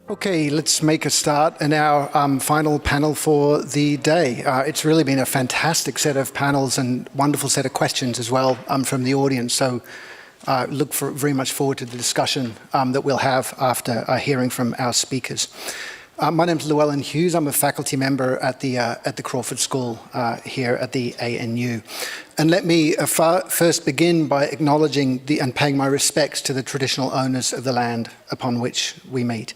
Okay, let's make a start in our final panel for the day. It's really been a fantastic set of panels and wonderful set of questions as well from the audience. So look very much forward to the discussion that we'll have after hearing from our speakers. My name is Llewellyn Hughes. I'm a faculty member at the Crawford School here at the ANU. And let me first begin by acknowledging and paying my respects to the traditional owners of the land upon which we meet.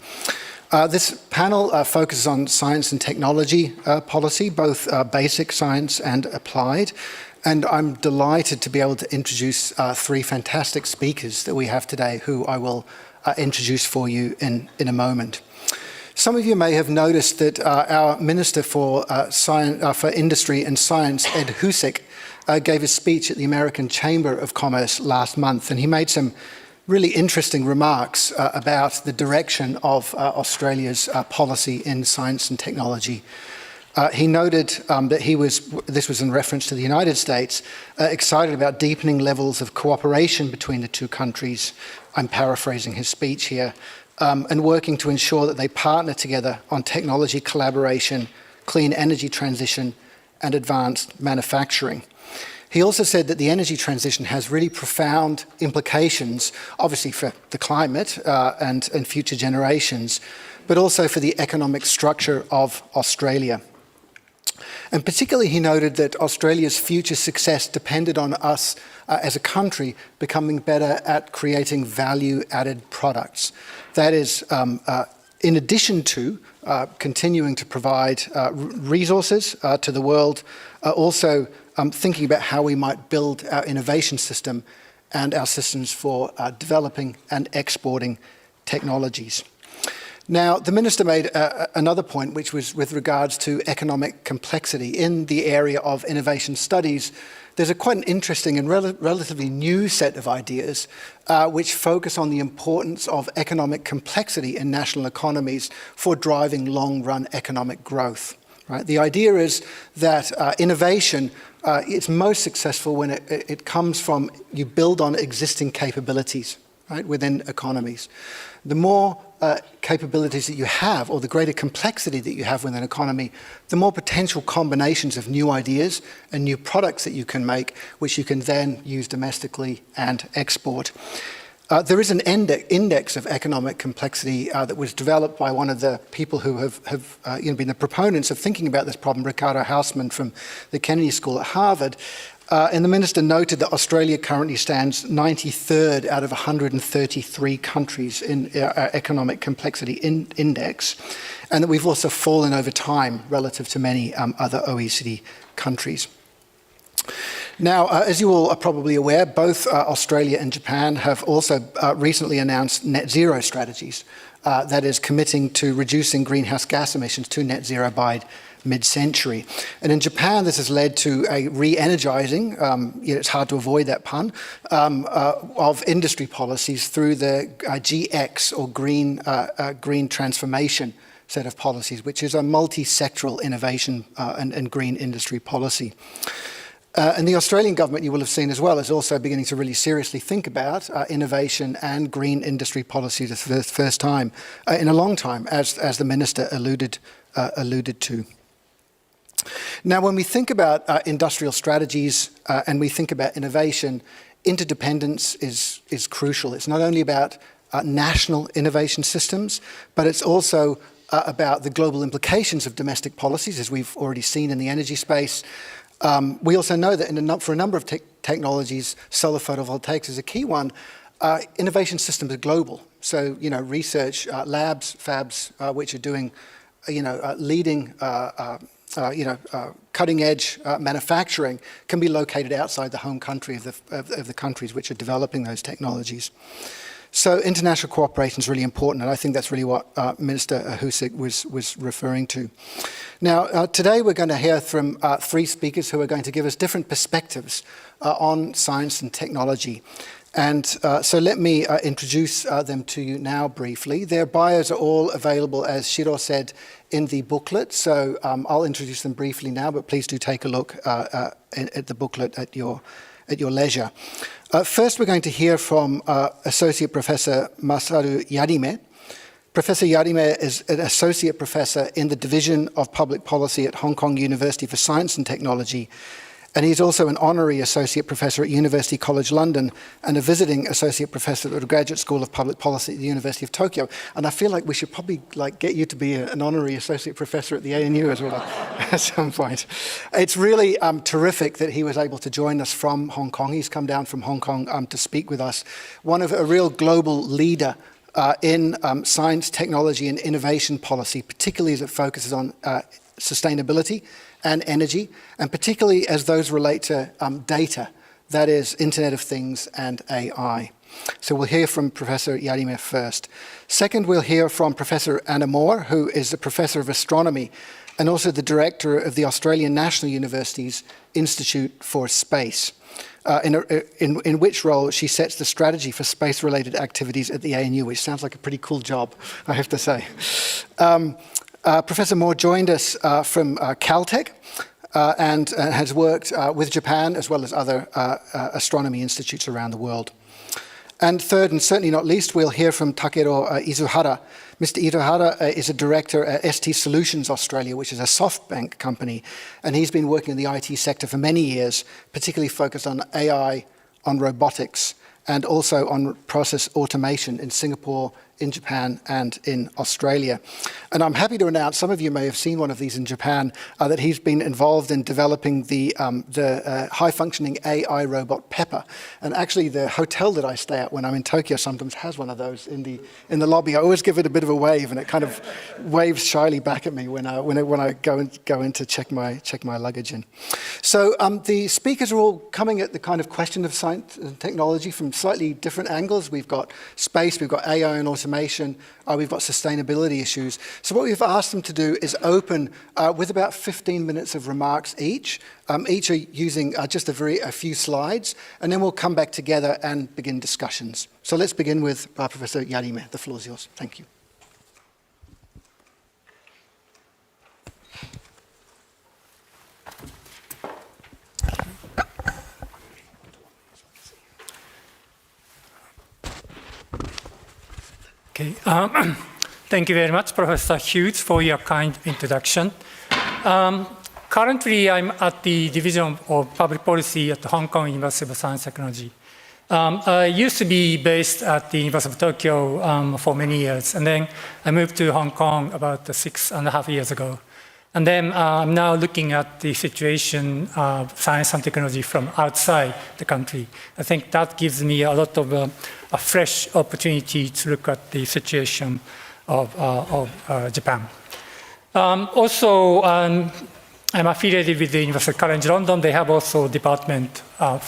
This panel focuses on science and technology policy, both basic science and applied. And I'm delighted to be able to introduce three fantastic speakers that we have today, who I will introduce for you in a moment. Some of you may have noticed that our Minister for Industry and Science, Ed Husic, gave a speech at the American Chamber of Commerce last month, and he made some really interesting remarks about the direction of Australia's policy in science and technology. He noted that this was in reference to the United States, excited about deepening levels of cooperation between the two countries. I'm paraphrasing his speech here. And working to ensure that they partner together on technology collaboration, clean energy transition, and advanced manufacturing. He also said that the energy transition has really profound implications, obviously for the climate and future generations, but also for the economic structure of Australia. And particularly he noted that Australia's future success depended on us as a country becoming better at creating value-added products. That is, in addition to continuing to provide resources to the world, also thinking about how we might build our innovation system and our systems for developing and exporting technologies. Now, the Minister made another point, which was with regards to economic complexity. In the area of innovation studies, there's quite an interesting and relatively new set of ideas which focus on the importance of economic complexity in national economies for driving long-run economic growth. Right? The idea is that innovation is most successful when it comes from you build on existing capabilities, right, within economies. The more capabilities that you have, or the greater complexity that you have within an economy, the more potential combinations of new ideas and new products that you can make, which you can then use domestically and export. There is an index of economic complexity that was developed by one of the people who have been the proponents of thinking about this problem, Ricardo Hausmann from the Kennedy School at Harvard. And the Minister noted that Australia currently stands 93rd out of 133 countries in our economic complexity index, and that we've also fallen over time relative to many other OECD countries. Now, as you all are probably aware, both Australia and Japan have also recently announced net zero strategies, that is committing to reducing greenhouse gas emissions to net zero by mid-century. And in Japan, this has led to a re-energizing, it's hard to avoid that pun, of industry policies through the GX, or Green Transformation set of policies, which is a multi-sectoral innovation and green industry policy. And the Australian government, you will have seen as well, is also beginning to really seriously think about innovation and green industry policy for the first time in a long time, as the Minister alluded to. Now, when we think about industrial strategies and we think about innovation, interdependence is crucial. It's not only about national innovation systems, but it's also about the global implications of domestic policies, as we've already seen in the energy space. We also know that for a number of technologies, solar photovoltaics is a key one. Innovation systems are global. So, research labs, fabs, which are doing, leading, cutting-edge manufacturing can be located outside the home country of the countries which are developing those technologies. So international cooperation is really important, and I think that's really what Minister Husic was referring to. Now, today we're going to hear from three speakers who are going to give us different perspectives on science and technology. And so let me introduce them to you now briefly. Their bios are all available, as Shiro said, in the booklet. So I'll introduce them briefly now, but please do take a look at the booklet at your leisure. First, we're going to hear from Associate Professor Masaru Yarime, Professor Yarime is an associate professor in the Division of Public Policy at Hong Kong University for Science and Technology, and he's also an honorary associate professor at University College London and a visiting associate professor at the Graduate School of Public Policy at the University of Tokyo. And I feel like we should probably get you to be an honorary associate professor at the ANU as well at some point. It's really terrific that he was able to join us from Hong Kong. He's come down from Hong Kong to speak with us. One of a real global leader in science, technology, and innovation policy, particularly as it focuses on sustainability and energy, and particularly as those relate to data, that is, Internet of Things and AI. So we'll hear from Professor Yarime first. Second, we'll hear from Professor Anna Moore, who is a professor of astronomy and also the director of the Australian National University's Institute for Space, in which role she sets the strategy for space-related activities at the ANU, which sounds like a pretty cool job, I have to say. Professor Moore joined us from Caltech and has worked with Japan as well as other astronomy institutes around the world. And third, and certainly not least, we'll hear from Takero Izuhara. Mr. Izuhara is a director at ST Solutions Australia, which is a SoftBank company, and he's been working in the IT sector for many years, particularly focused on AI, on robotics, and also on process automation in Singapore, in Japan, and in Australia. And I'm happy to announce, some of you may have seen one of these in Japan, that he's been involved in developing the high-functioning AI robot Pepper. And actually, the hotel that I stay at when I'm in Tokyo sometimes has one of those in the lobby. I always give it a bit of a wave, and it kind of waves shyly back at me when I go in to check my luggage in. So the speakers are all coming at the kind of question of science and technology from slightly different angles. We've got space, we've got AI and automation, we've got sustainability issues. So what we've asked them to do is open with about 15 minutes of remarks each. Each are using just a few slides, and then we'll come back together and begin discussions. So let's begin with Professor Yarime. The floor is yours. Thank you. Okay. Thank you very much, Professor Hughes, for your kind introduction. Currently, I'm at the Division of Public Policy at the Hong Kong University of Science and Technology. I used to be based at the University of Tokyo for many years, and then I moved to Hong Kong about 6.5 years ago. And then I'm now looking at the situation of science and technology from outside the country. I think that gives me a lot of a fresh opportunity to look at the situation of Japan. Also, I'm affiliated with the University College London. They have also a department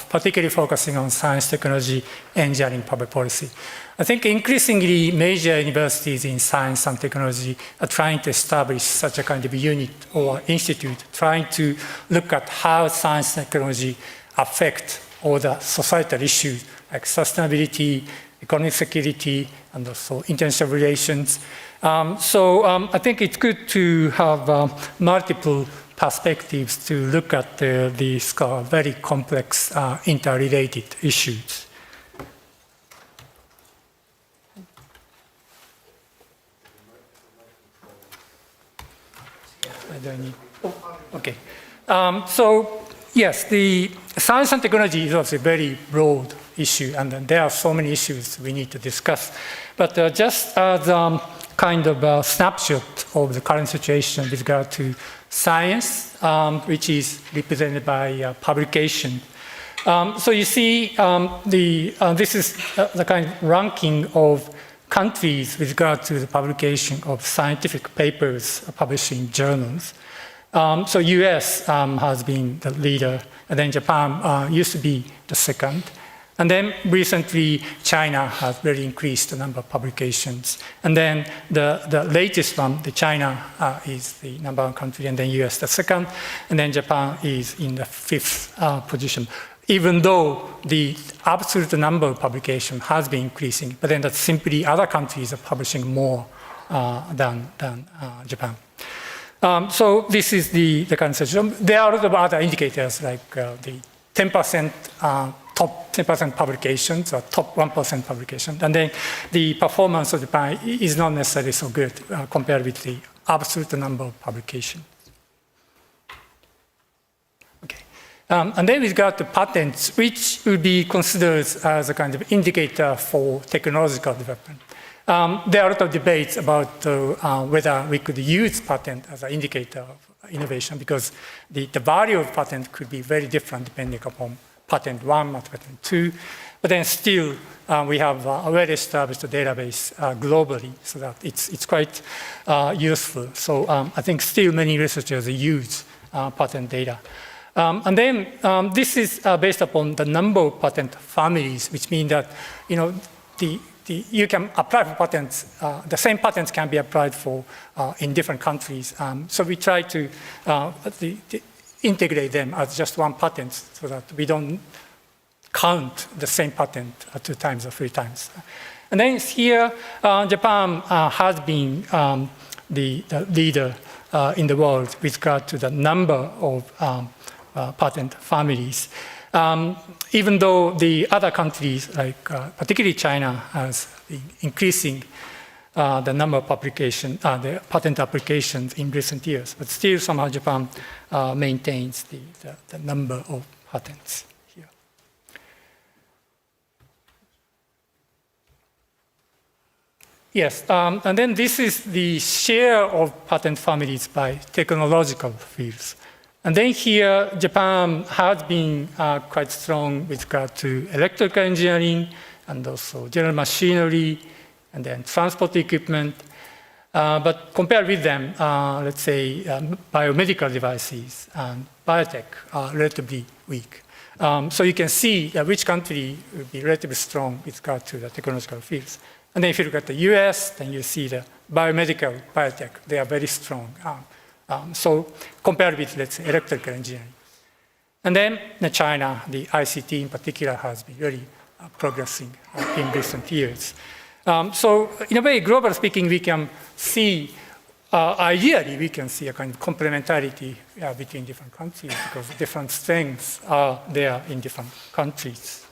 particularly focusing on science, technology, engineering, public policy. I think increasingly major universities in science and technology are trying to establish such a kind of unit or institute, trying to look at how science and technology affect all the societal issues like sustainability, economic security, and also international relations. I think it's good to have multiple perspectives to look at these very complex interrelated issues. Okay. Yes, the science and technology is also a very broad issue, and there are so many issues we need to discuss. But just as a kind of a snapshot of the current situation with regard to science, which is represented by publication. So you see, this is the kind of ranking of countries with regard to the publication of scientific papers published in journals. So US has been the leader, and then Japan used to be the second. And then recently, China has really increased the number of publications. And then the latest one, China is the number one country, and then US the second, and then Japan is in the fifth position. Even though the absolute number of publications has been increasing, but then that's simply other countries are publishing more than Japan. So this is the current situation. There are a lot of other indicators like the 10% top 10% publications or top 1% publications. And then the performance of Japan is not necessarily so good compared with the absolute number of publications. Okay. And then we've got the patents, which would be considered as a kind of indicator for technological development. There are a lot of debates about whether we could use patent as an indicator of innovation, because the value of patent could be very different depending upon patent 1 or patent 2. But then still, we have a well-established database globally, so that it's quite useful. So I think still many researchers use patent data. And then this is based upon the number of patent families, which means that you can apply for patents. The same patents can be applied for in different countries. So we try to integrate them as just one patent, so that we don't count the same patent 2 times or 3 times. And then here, Japan has been the leader in the world with regard to the number of patent families. Even though the other countries, like particularly China, has been increasing the number of the patent applications in recent years, but still somehow Japan maintains the number of patents here. Yes, and then this is the share of patent families by technological fields. And then here, Japan has been quite strong with regard to electrical engineering and also general machinery and then transport equipment. But compared with them, let's say biomedical devices and biotech are relatively weak. So you can see which country will be relatively strong with regard to the technological fields. And then if you look at the US, then you see the biomedical, biotech, they are very strong. So compared with, let's say, electrical engineering. And then China, the ICT in particular, has been really progressing in recent years. So in a way, globally speaking, we can see, ideally, we can see a kind of complementarity between different countries, because different strengths are there in different countries.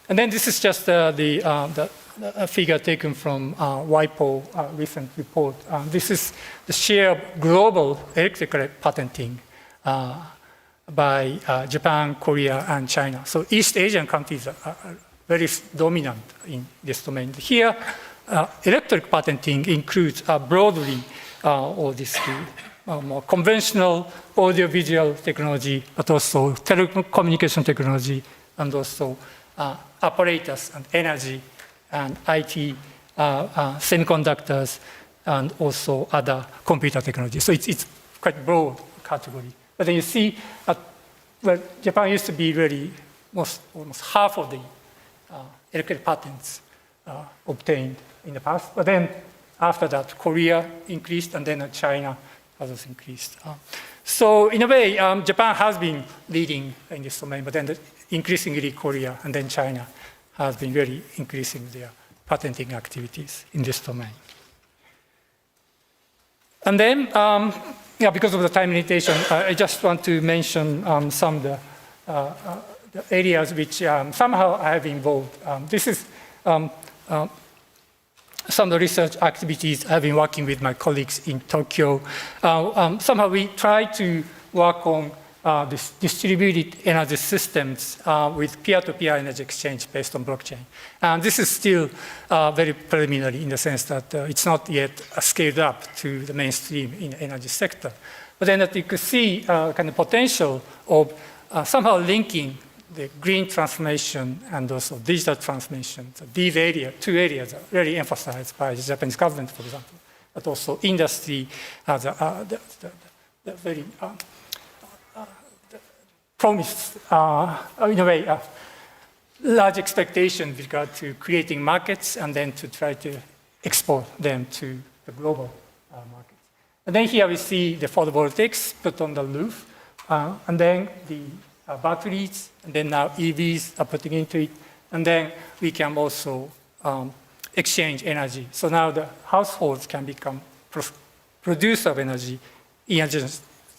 And then this is just a figure taken from WIPO recent report. This is the share of global electrical patenting by Japan, Korea, and China. So East Asian countries are very dominant in this domain. Here, electric patenting includes broadly all this more conventional audiovisual technology, but also telecommunication technology, and also apparatus and energy and IT, semiconductors, and also other computer technology. So it's quite broad category. But then you see, well, Japan used to be really almost half of the electric patents obtained in the past. But then after that, Korea increased, and then China has increased. So in a way, Japan has been leading in this domain, but then increasingly Korea and then China has been really increasing their patenting activities in this domain. And then, because of the time limitation, I just want to mention some of the areas which somehow I have involved. This is some of the research activities I've been working with my colleagues in Tokyo. Somehow we try to work on this distributed energy systems with peer-to-peer energy exchange based on blockchain. And this is still very preliminary in the sense that it's not yet scaled up to the mainstream in the energy sector. But then that you could see kind of potential of somehow linking the green transformation and also digital transformation. So these two areas are really emphasized by the Japanese government, for example, but also industry has the very promised, in a way, large expectation with regard to creating markets and then to try to export them to the global markets. And then here we see the photovoltaics put on the roof, and then the batteries, and then now EVs are putting into it, and then we can also exchange energy. So now the households can become producer of energy in addition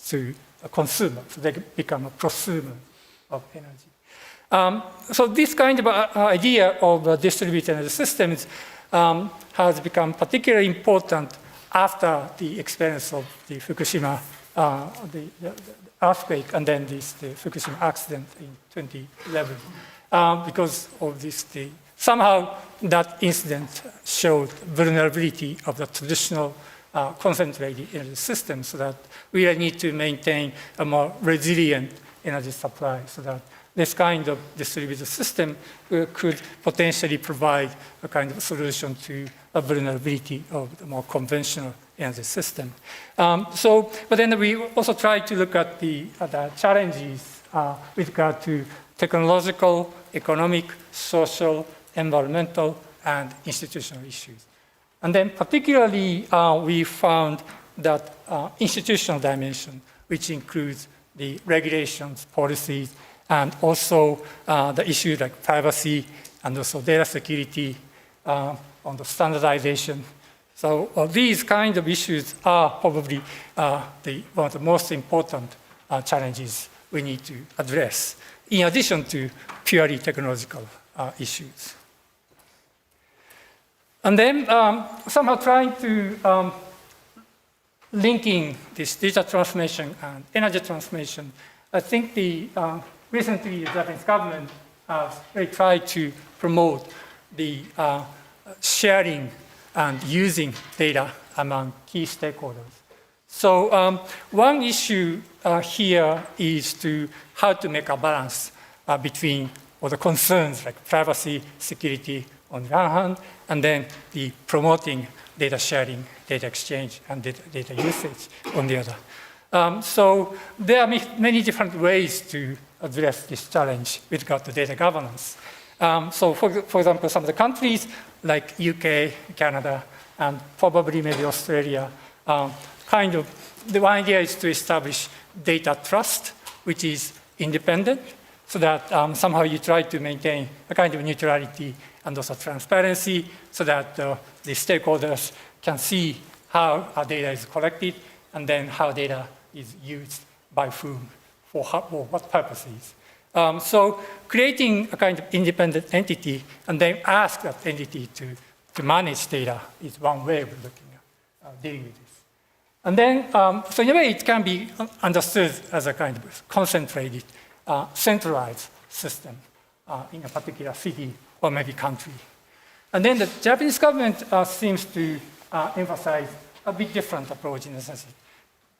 to a consumer, so they become a prosumer of energy. So this kind of idea of distributed energy systems has become particularly important after the experience of the Fukushima the earthquake and then the Fukushima accident in 2011. Because of this, somehow that incident showed vulnerability of the traditional concentrated energy system, so that we need to maintain a more resilient energy supply, so that this kind of distributed system could potentially provide a kind of solution to a vulnerability of the more conventional energy system. But then we also try to look at the challenges with regard to technological, economic, social, environmental, and institutional issues. And then particularly, we found that institutional dimension, which includes the regulations, policies, and also the issues like privacy and also data security, on the standardization. So these kind of issues are probably one of the most important challenges we need to address, in addition to purely technological issues. And then somehow trying to linking this data transformation and energy transformation, I think recently the Japanese government has really tried to promote the sharing and using data among key stakeholders. So one issue here is how to make a balance between all the concerns like privacy, security on the one hand, and then the promoting data sharing, data exchange, and data usage on the other. So there are many different ways to address this challenge with regard to data governance. So for example, some of the countries like UK, Canada, and probably maybe Australia, the one idea is to establish data trust, which is independent, so that somehow you try to maintain a kind of neutrality and also transparency, so that the stakeholders can see how our data is collected and then how data is used by whom, for what purposes. So creating a kind of independent entity and then ask that entity to manage data is one way of looking at dealing with this. And then, so in a way, it can be understood as a kind of concentrated, centralized system in a particular city or maybe country. And then the Japanese government seems to emphasize a bit different approach in the sense that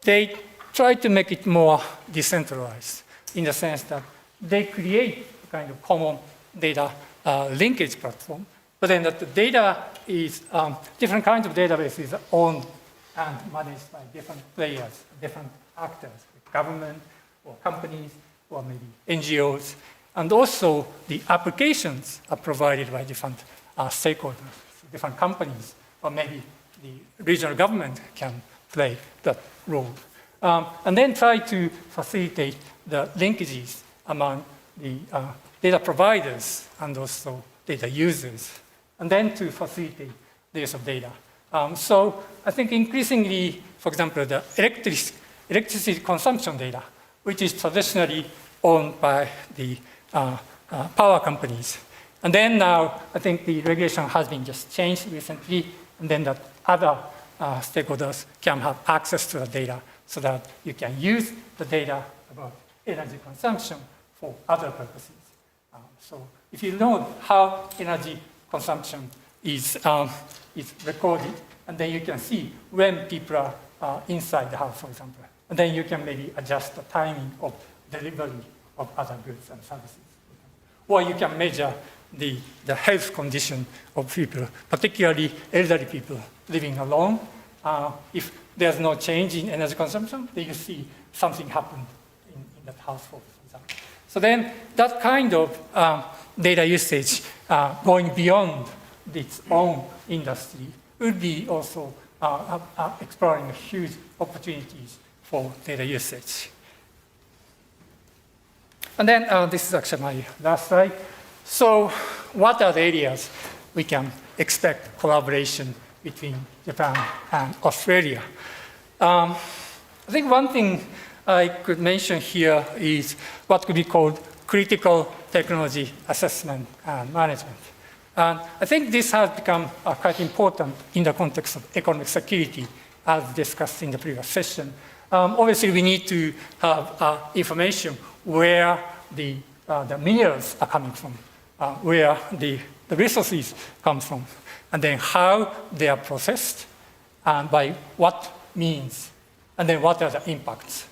they try to make it more decentralized in the sense that they create a kind of common data linkage platform, but then that the data is, different kinds of databases owned and managed by different players, different actors, like government or companies or maybe NGOs. And also the applications are provided by different stakeholders, different companies, or maybe the regional government can play that role. And then try to facilitate the linkages among the data providers and also data users, and then to facilitate the use of data. So I think increasingly, for example, the electricity consumption data, which is traditionally owned by the power companies. And then now, I think the regulation has been just changed recently, and then that other stakeholders can have access to the data so that you can use the data about energy consumption for other purposes. So if you know how energy consumption is recorded, and then you can see when people are inside the house, for example, and then you can maybe adjust the timing of delivery of other goods and services. Or you can measure the health condition of people, particularly elderly people living alone. If there's no change in energy consumption, then you see something happen in that household, for example. So then that kind of data usage going beyond its own industry would be also exploring huge opportunities for data usage. And then this is actually my last slide. So what are the areas we can expect collaboration between Japan and Australia? I think one thing I could mention here is what could be called critical technology assessment and management. And I think this has become quite important in the context of economic security, as discussed in the previous session. Obviously, we need to have information where the minerals are coming from, where the resources come from, and then how they are processed, and by what means, and then what are the impacts.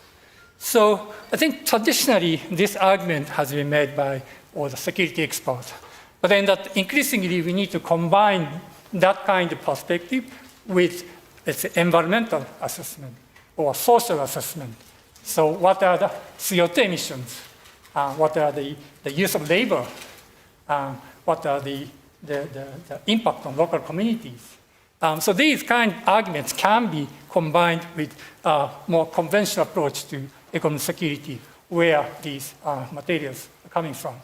So I think traditionally, this argument has been made by all the security experts. But then that increasingly, we need to combine that kind of perspective with, let's say, environmental assessment or social assessment. So what are the CO2 emissions? What are the use of labor? What are the impact on local communities? So these kind of arguments can be combined with a more conventional approach to economic security, where these materials are coming from.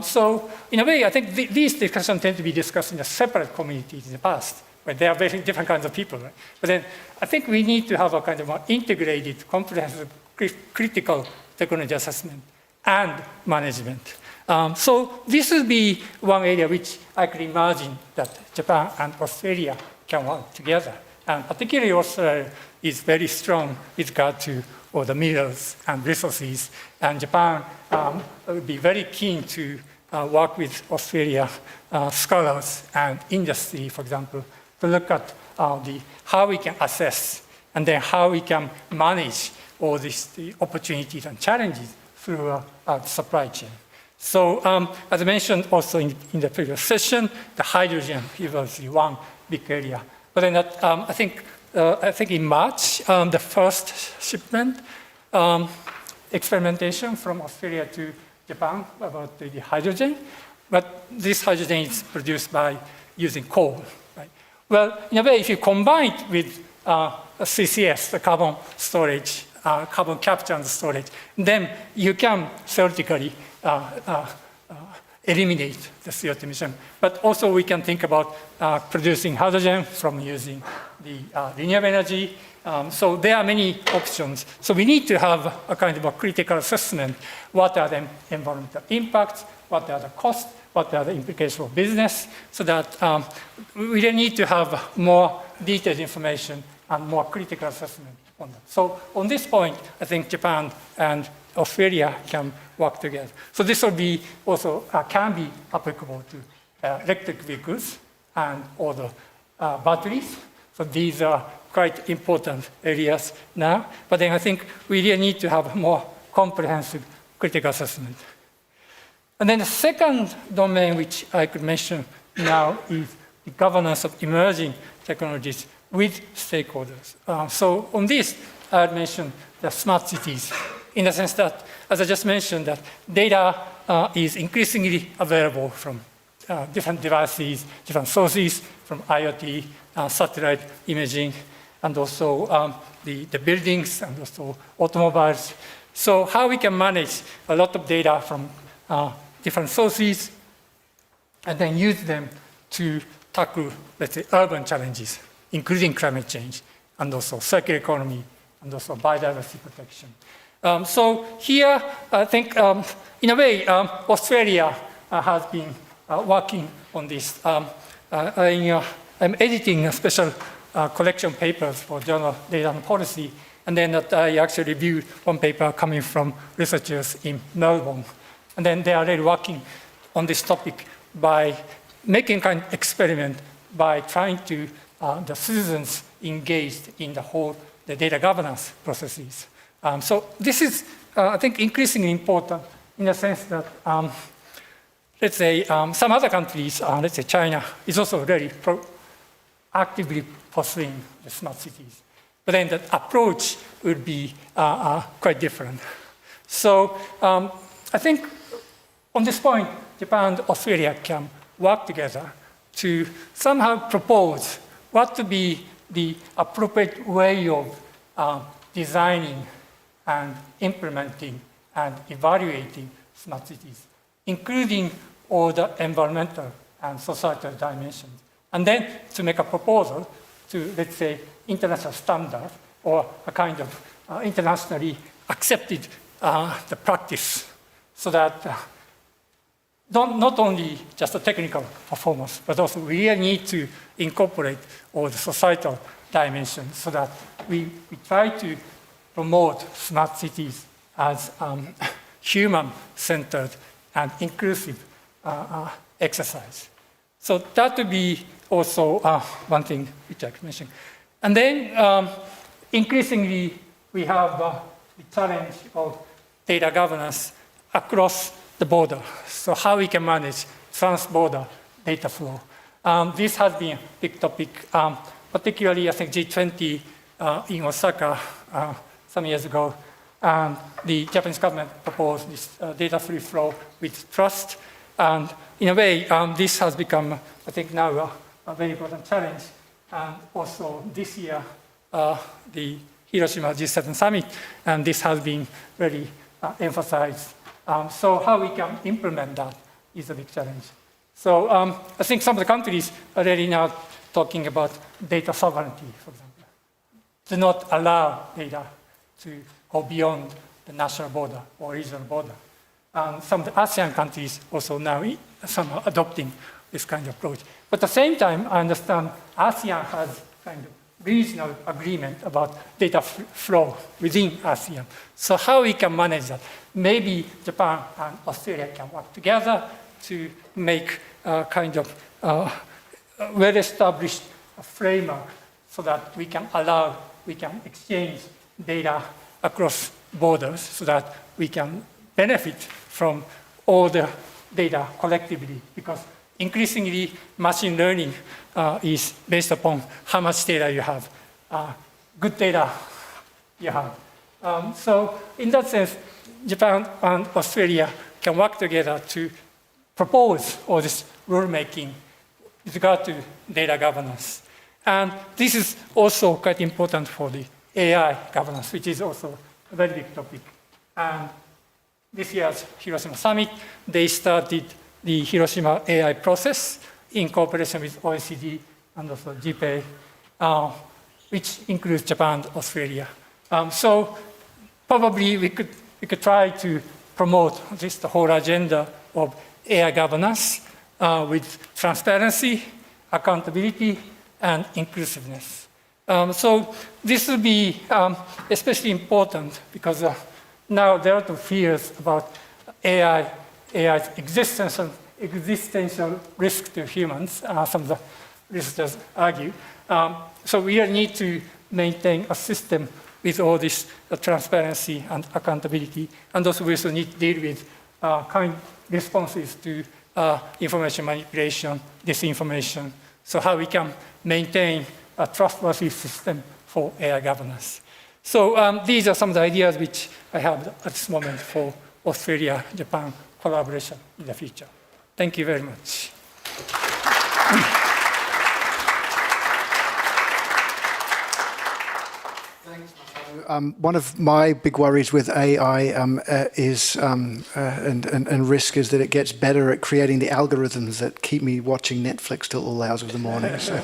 So in a way, I think these discussions tend to be discussed in a separate communities in the past, where there are very different kinds of people. Right? But then I think we need to have a kind of more integrated, comprehensive, critical technology assessment and management. So this will be one area which I could imagine that Japan and Australia can work together. And particularly Australia is very strong with regard to all the minerals and resources. And Japan would be very keen to work with Australia scholars and industry, for example, to look at how we can assess and then how we can manage all these the opportunities and challenges through the supply chain. So as I mentioned also in the previous session, the hydrogen is one big area. But then I think in March, the first shipment experimentation from Australia to Japan about the hydrogen. But this hydrogen is produced by using coal. Right? Well, in a way, if you combine it with CCS, the carbon storage, carbon capture and storage, then you can theoretically eliminate the CO2 emission. But also we can think about producing hydrogen from using the renewable energy. So there are many options. So we need to have a kind of a critical assessment. What are the environmental impacts? What are the costs? What are the implications for business? So that we really need to have more detailed information and more critical assessment on that. So on this point, I think Japan and Australia can work together. So this will be also can be applicable to electric vehicles and all the batteries. So these are quite important areas now. But then I think we really need to have more comprehensive critical assessment. And then the second domain which I could mention now is the governance of emerging technologies with stakeholders. So on this, I had mentioned the smart cities, in the sense that, as I just mentioned, that data is increasingly available from different devices, different sources, from IoT, satellite imaging, and also the buildings, and also automobiles. So how we can manage a lot of data from different sources, and then use them to tackle, let's say, urban challenges, including climate change, and also circular economy, and also biodiversity protection. So here, I think, in a way, Australia has been working on this. I'm editing a special collection papers for Journal Data and Policy, and then I actually reviewed one paper coming from researchers in Melbourne. And then they are really working on this topic by making kind of experiment by trying to the citizens engaged in the data governance processes. So this is, I think, increasingly important in the sense that, let's say, some other countries, let's say China, is also really actively pursuing the smart cities. But then the approach would be quite different. So I think on this point, Japan and Australia can work together to somehow propose what to be the appropriate way of designing and implementing and evaluating smart cities, including all the environmental and societal dimensions. And then to make a proposal to, let's say, international standard or a kind of internationally accepted the practice so that not only just the technical performance, but also we really need to incorporate all the societal dimensions so that we try to promote smart cities as human-centered and inclusive exercise. So that would be also one thing which I could mention. And then increasingly, we have the challenge of data governance across the border. So how we can manage trans-border data flow. This has been a big topic, particularly I think G20 in Osaka some years ago. The Japanese government proposed this data free flow with trust. And in a way, this has become, I think now, a very important challenge. And also this year, the Hiroshima G7 summit, and this has been very emphasized. So how we can implement that is a big challenge. So I think some of the countries are really now talking about data sovereignty, for example. Do not allow data to go beyond the national border or regional border. Some of the ASEAN countries also now some are adopting this kind of approach. But at the same time, I understand ASEAN has kind of regional agreement about data flow within ASEAN. So how we can manage that? Maybe Japan and Australia can work together to make a kind of well-established framework so that we can exchange data across borders so that we can benefit from all the data collectively, because increasingly machine learning is based upon how much data you have, good data you have. So in that sense, Japan and Australia can work together to propose all this rulemaking with regard to data governance. And this is also quite important for the AI governance, which is also a very big topic. And this year's Hiroshima Summit, they started the Hiroshima AI process in cooperation with OECD and also GPay, which includes Japan and Australia. So probably we could try to promote the whole agenda of AI governance with transparency, accountability, and inclusiveness. So this will be especially important because now there are two fears about AI's existential risk to humans, some of the researchers argue. So we need to maintain a system with all this transparency and accountability, and also we also need to deal with kind responses to information manipulation, disinformation, so how we can maintain a trustworthy system for AI governance. So these are some of the ideas which I have at this moment for Australia-Japan collaboration in the future. Thank you very much. One of my big worries with AI is and risk is that it gets better at creating the algorithms that keep me watching Netflix till all hours of the morning. So.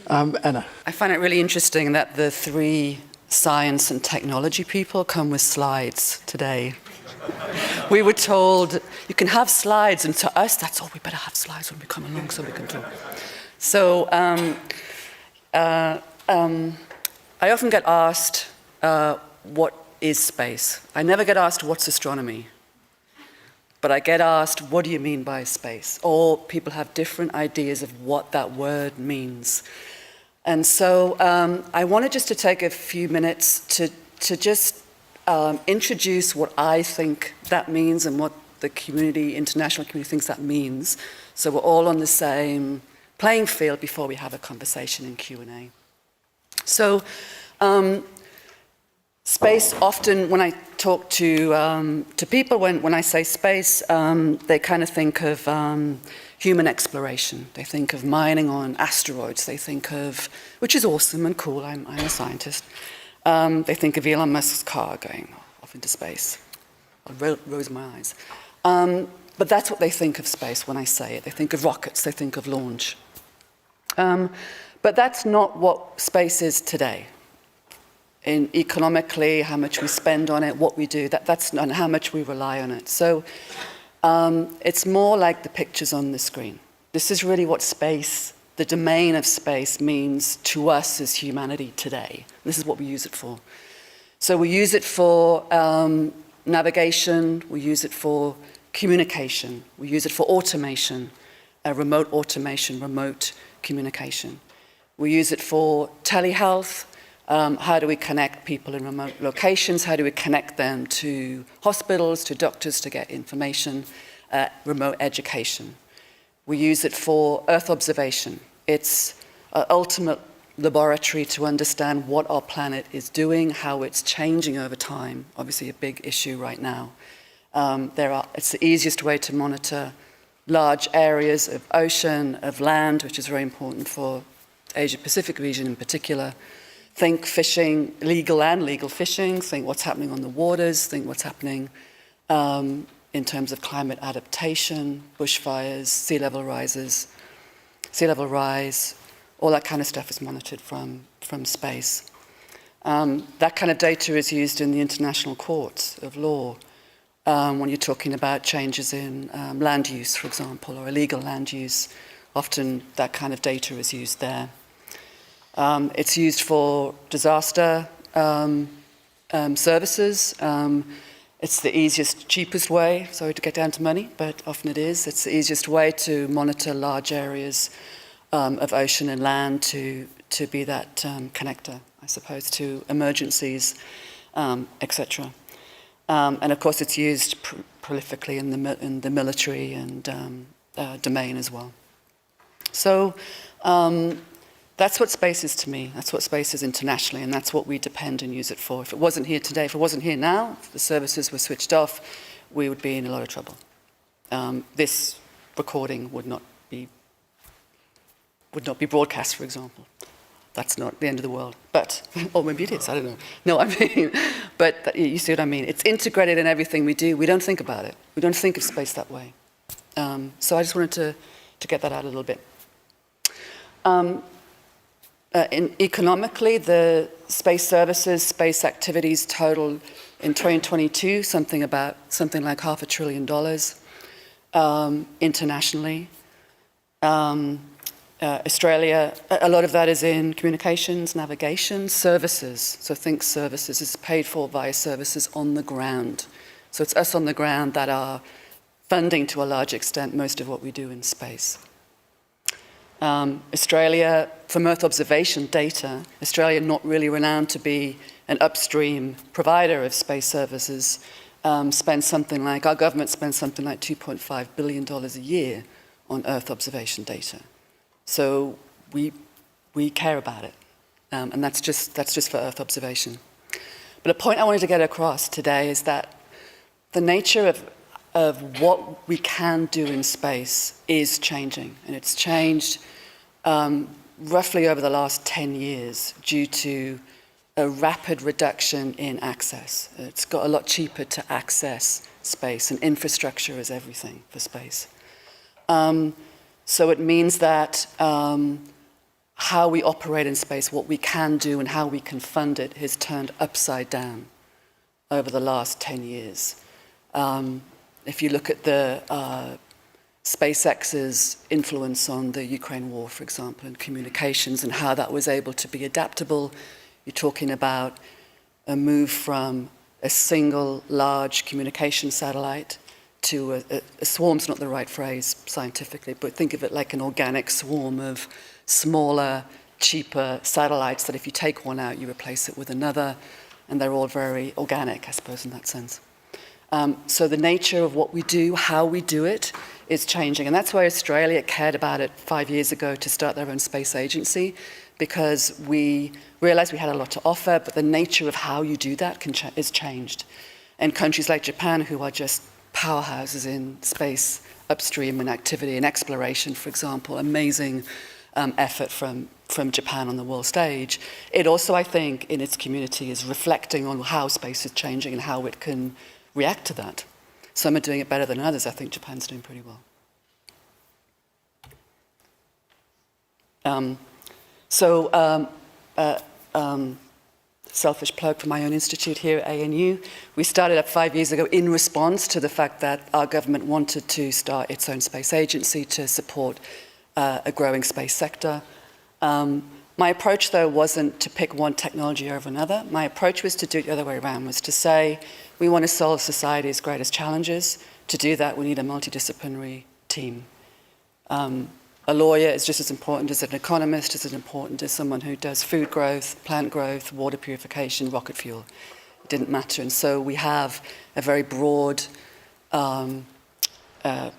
Anna. I find it really interesting that the three science and technology people come with slides today. We were told you can have slides, and to us that's, oh, we better have slides when we come along so we can talk. So I often get asked, what is space? I never get asked, what's astronomy? But I get asked, what do you mean by space? Or people have different ideas of what that word means. And so I wanted just to take a few minutes to just introduce what I think that means and what the community, international community thinks that means. So we're all on the same playing field before we have a conversation in Q&A. So space, often when I talk to people, when I say space, they kind of think of human exploration. They think of mining on asteroids. They think of, which is awesome and cool, I'm a scientist. They think of Elon Musk's car going off into space. I rose my eyes. But that's what they think of space when I say it. They think of rockets, they think of launch. But that's not what space is today. in economically, how much we spend on it, what we do, that's and how much we rely on it. So it's more like the pictures on the screen. This is really what space, the domain of space, means to us as humanity today. This is what we use it for. So we use it for navigation, we use it for communication, we use it for automation, remote automation, remote communication. We use it for telehealth. How do we connect people in remote locations? How do we connect them to hospitals, to doctors to get information? Remote education. We use it for Earth observation. It's an ultimate laboratory to understand what our planet is doing, how it's changing over time. Obviously a big issue right now. It's the easiest way to monitor large areas of ocean, of land, which is very important for Asia-Pacific region in particular. Think fishing, legal and legal fishing, think what's happening on the waters, think what's happening in terms of climate adaptation, bushfires, sea level rise, all that kind of stuff is monitored from space. That kind of data is used in the international courts of law when you're talking about changes in land use, for example, or illegal land use. Often that kind of data is used there. It's used for disaster services. It's the easiest, cheapest way, sorry to get down to money, but often it is. It's the easiest way to monitor large areas of ocean and land to be that connector, I suppose, to emergencies, etc. And of course, it's used prolifically in the military and domain as well. So that's what space is to me. That's what space is internationally, and that's what we depend and use it for. If it wasn't here today, if it wasn't here now, if the services were switched off, we would be in a lot of trouble. This recording would not be broadcast, for example. That's not the end of the world. But, or maybe it is, I don't know. No, I mean, but you see what I mean. It's integrated in everything we do. We don't think about it. We don't think of space that way. So I just wanted to get that out a little bit. Economically, the space services, space activities total in 2022 something like $500 billion internationally. Australia, a lot of that is in communications, navigation, services. So think services is paid for via services on the ground. So it's us on the ground that are funding to a large extent most of what we do in space. Australia, from Earth observation data, Australia not really renowned to be an upstream provider of space services, our government spends something like $2.5 billion a year on Earth observation data. So we care about it, and that's just for Earth observation. But a point I wanted to get across today is that the nature of what we can do in space is changing, and it's changed roughly over the last 10 years due to a rapid reduction in access. It's got a lot cheaper to access space, and infrastructure is everything for space. So it means that how we operate in space, what we can do and how we can fund it has turned upside down over the last 10 years. If you look at the SpaceX's influence on the Ukraine war, for example, and communications and how that was able to be adaptable, you're talking about a move from a single large communication satellite to a swarm's not the right phrase scientifically, but think of it like an organic swarm of smaller, cheaper satellites that if you take one out, you replace it with another, and they're all very organic, I suppose, in that sense. So the nature of what we do, how we do it, is changing. And that's why Australia cared about it 5 years ago to start their own space agency, because we realized we had a lot to offer, but the nature of how you do that is changed. And countries like Japan, who are just powerhouses in space upstream and activity and exploration, for example, amazing effort from Japan on the world stage. It also, I think, in its community is reflecting on how space is changing and how it can react to that. Some are doing it better than others. I think Japan's doing pretty well. selfish plug for my own institute here at ANU. We started up 5 years ago in response to the fact that our government wanted to start its own space agency to support a growing space sector. My approach, though, wasn't to pick one technology over another. My approach was to do it the other way around, was to say, we want to solve society's greatest challenges. To do that, we need a multidisciplinary team. A lawyer is just as important as an economist, as important as someone who does food growth, plant growth, water purification, rocket fuel. It didn't matter. And so we have a very broad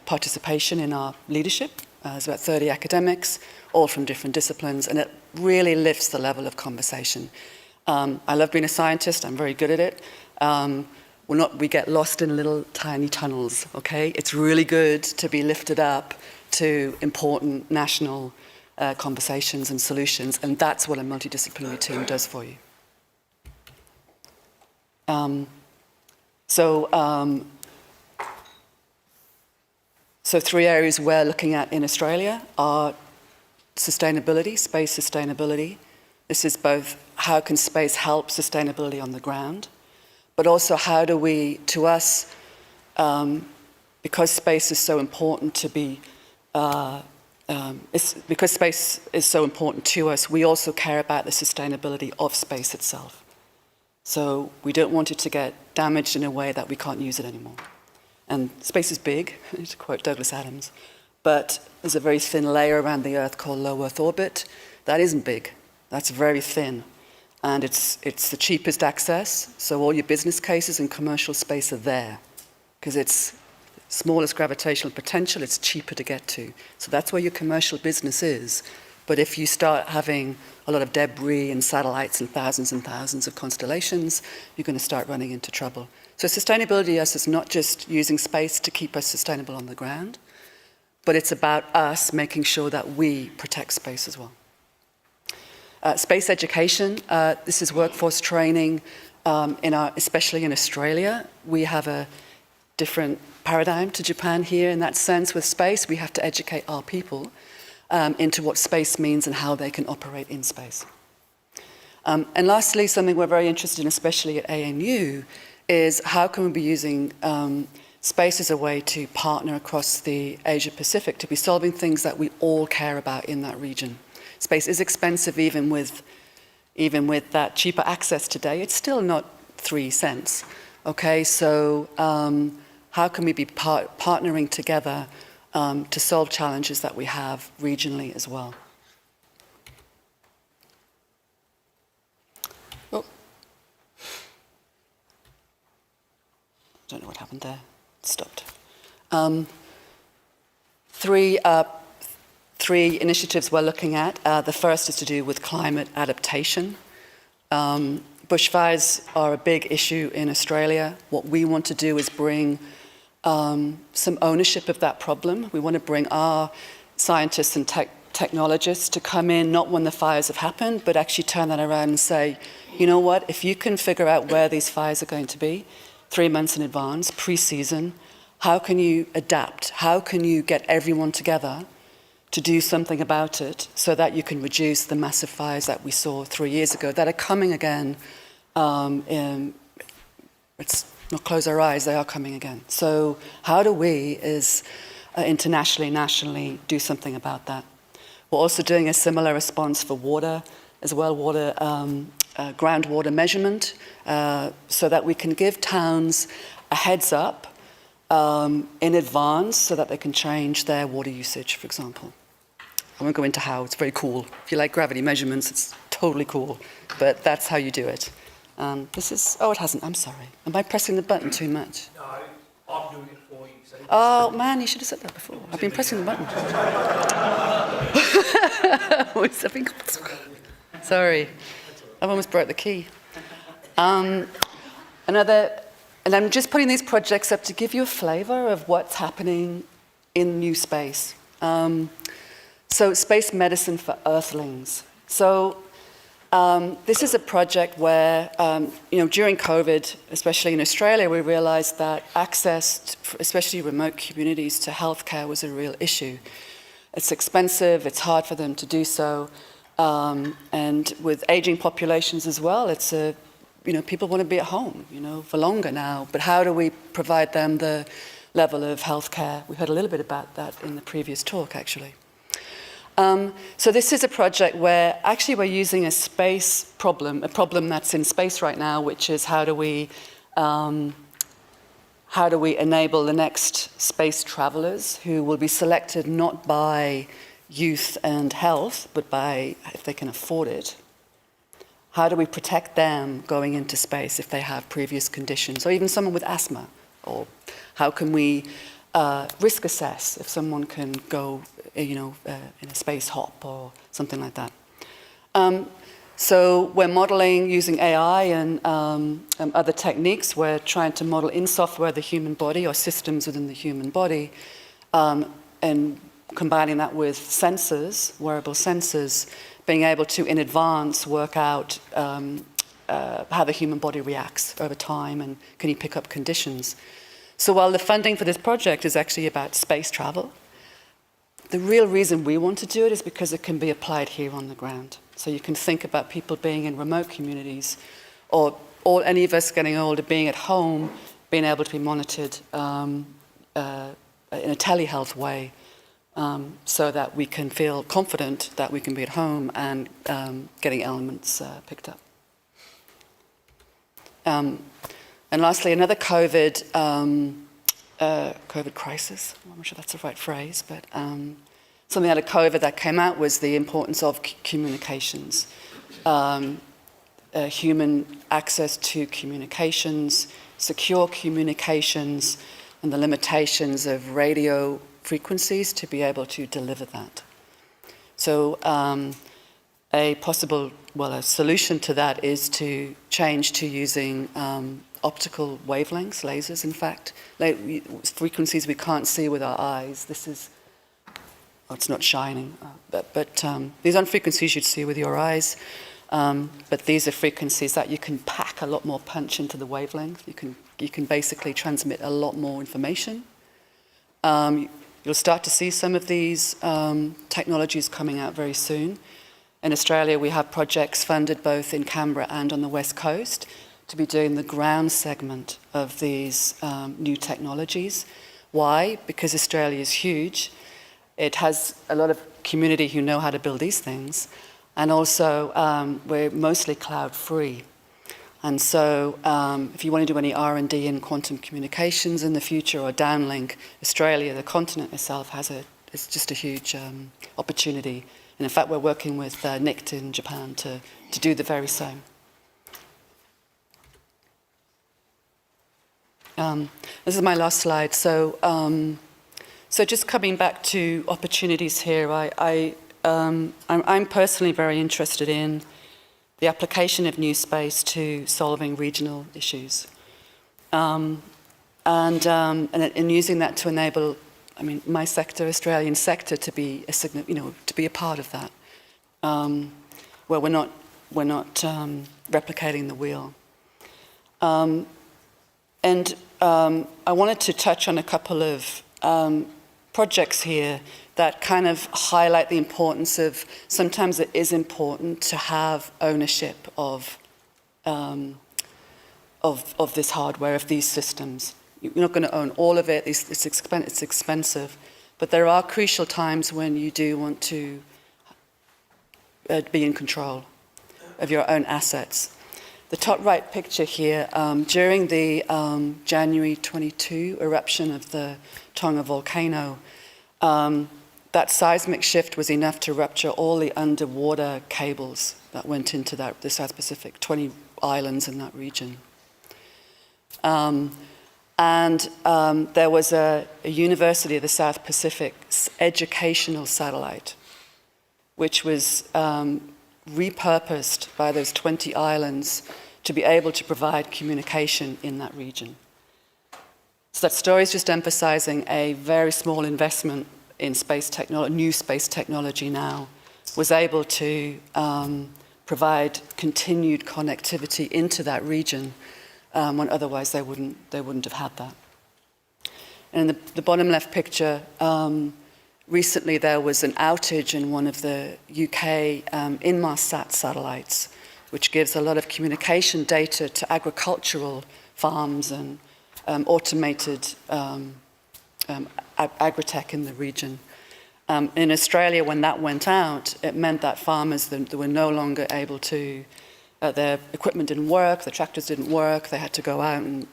participation in our leadership. There's about 30 academics, all from different disciplines, and it really lifts the level of conversation. I love being a scientist. I'm very good at it. We get lost in little tiny tunnels, okay? It's really good to be lifted up to important national conversations and solutions, and that's what a multidisciplinary team does for you. So 3 areas we're looking at in Australia are sustainability, space sustainability. This is both how can space help sustainability on the ground, but also how do we, to us, because space is so important to be, because space is so important to us, we also care about the sustainability of space itself. So we don't want it to get damaged in a way that we can't use it anymore. And space is big, to quote Douglas Adams, but there's a very thin layer around the Earth called low Earth orbit. That isn't big, that's very thin. And it's the cheapest access, so all your business cases and commercial space are there, because it's smallest gravitational potential, it's cheaper to get to. So that's where your commercial business is. But if you start having a lot of debris and satellites and thousands of constellations, you're going to start running into trouble. So sustainability, yes, is not just using space to keep us sustainable on the ground, but it's about us making sure that we protect space as well. Space education, this is workforce training, especially in Australia. We have a different paradigm to Japan here in that sense with space. We have to educate our people into what space means and how they can operate in space. And lastly, something we're very interested in, especially at ANU, is how can we be using space as a way to partner across the Asia-Pacific to be solving things that we all care about in that region. Space is expensive even with that cheaper access today. It's still not 3 cents, okay? So how can we be partnering together to solve challenges that we have regionally as well? Oh. Don't know what happened there. It stopped. Three initiatives we're looking at. The first is to do with climate adaptation. Bushfires are a big issue in Australia. What we want to do is bring some ownership of that problem. We want to bring our scientists and technologists to come in, not when the fires have happened, but actually turn that around and say, you know what, if you can figure out where these fires are going to be 3 months in advance, pre-season, how can you adapt? How can you get everyone together to do something about it so that you can reduce the massive fires that we saw 3 years ago that are coming again? Let's not close our eyes, they are coming again. So how do we, internationally, nationally, do something about that? We're also doing a similar response for water as well, groundwater measurement, so that we can give towns a heads up in advance so that they can change their water usage, for example. I won't go into how, it's very cool. If you like gravity measurements, it's totally cool, but that's how you do it. It hasn't, I'm sorry. Am I pressing the button too much? No, I'm doing it for you. So oh man, you should have said that before. I've been pressing the button. Sorry, I've almost broke the key. And I'm just putting these projects up to give you a flavor of what's happening in new space. So space medicine for Earthlings. So this is a project where, during COVID, especially in Australia, we realized that access, especially remote communities, to healthcare was a real issue. It's expensive, it's hard for them to do so. And with aging populations as well, it's a, people want to be at home, for longer now. But how do we provide them the level of healthcare? We heard a little bit about that in the previous talk, actually. So this is a project where actually we're using a space problem, a problem that's in space right now, which is how do we enable the next space travelers who will be selected not by youth and health, but by if they can afford it. How do we protect them going into space if they have previous conditions, or even someone with asthma? Or how can we risk assess if someone can go, in a space hop or something like that? So we're modeling using AI and other techniques. We're trying to model in software the human body or systems within the human body, and combining that with sensors, wearable sensors, being able to, in advance, work out how the human body reacts over time and can you pick up conditions. So while the funding for this project is actually about space travel, the real reason we want to do it is because it can be applied here on the ground. So you can think about people being in remote communities, or any of us getting older being at home, being able to be monitored in a telehealth way, so that we can feel confident that we can be at home and getting elements picked up. And lastly, another COVID crisis. I'm not sure that's the right phrase, but something out of COVID that came out was the importance of communications, human access to communications, secure communications, and the limitations of radio frequencies to be able to deliver that. So a solution to that is to change to using optical wavelengths, lasers in fact, frequencies we can't see with our eyes. This is, it's not shining, but these aren't frequencies you'd see with your eyes, but these are frequencies that you can pack a lot more punch into the wavelength. You can basically transmit a lot more information. You'll start to see some of these technologies coming out very soon. In Australia, we have projects funded both in Canberra and on the West Coast to be doing the ground segment of these new technologies. Why? Because Australia is huge. It has a lot of community who know how to build these things. And also, we're mostly cloud-free. And so if you want to do any R&D in quantum communications in the future or downlink, Australia, the continent itself, it's just a huge opportunity. And in fact, we're working with NICT in Japan to do the very same. This is my last slide. So just coming back to opportunities here, I'm personally very interested in the application of new space to solving regional issues, and using that to enable, my sector, Australian sector, to be a part of that, where we're not replicating the wheel. And I wanted to touch on a couple of projects here that kind of highlight the importance of, sometimes it is important to have ownership of this hardware, of these systems. You're not going to own all of it, it's expensive, but there are crucial times when you do want to be in control of your own assets. The top right picture here, during the January 22 eruption of the Tonga volcano, that seismic shift was enough to rupture all the underwater cables that went into the South Pacific, 20 islands in that region. And there was a University of the South Pacific educational satellite, which was repurposed by those 20 islands to be able to provide communication in that region. So that story is just emphasizing a very small investment in space technology, new space technology now, was able to provide continued connectivity into that region when otherwise they wouldn't have had that. And in the bottom left picture, recently there was an outage in one of the UK Inmarsat satellites, which gives a lot of communication data to agricultural farms and automated agritech in the region. In Australia, when that went out, it meant that farmers they were no longer able to, their equipment didn't work, the tractors didn't work, they had to go out and,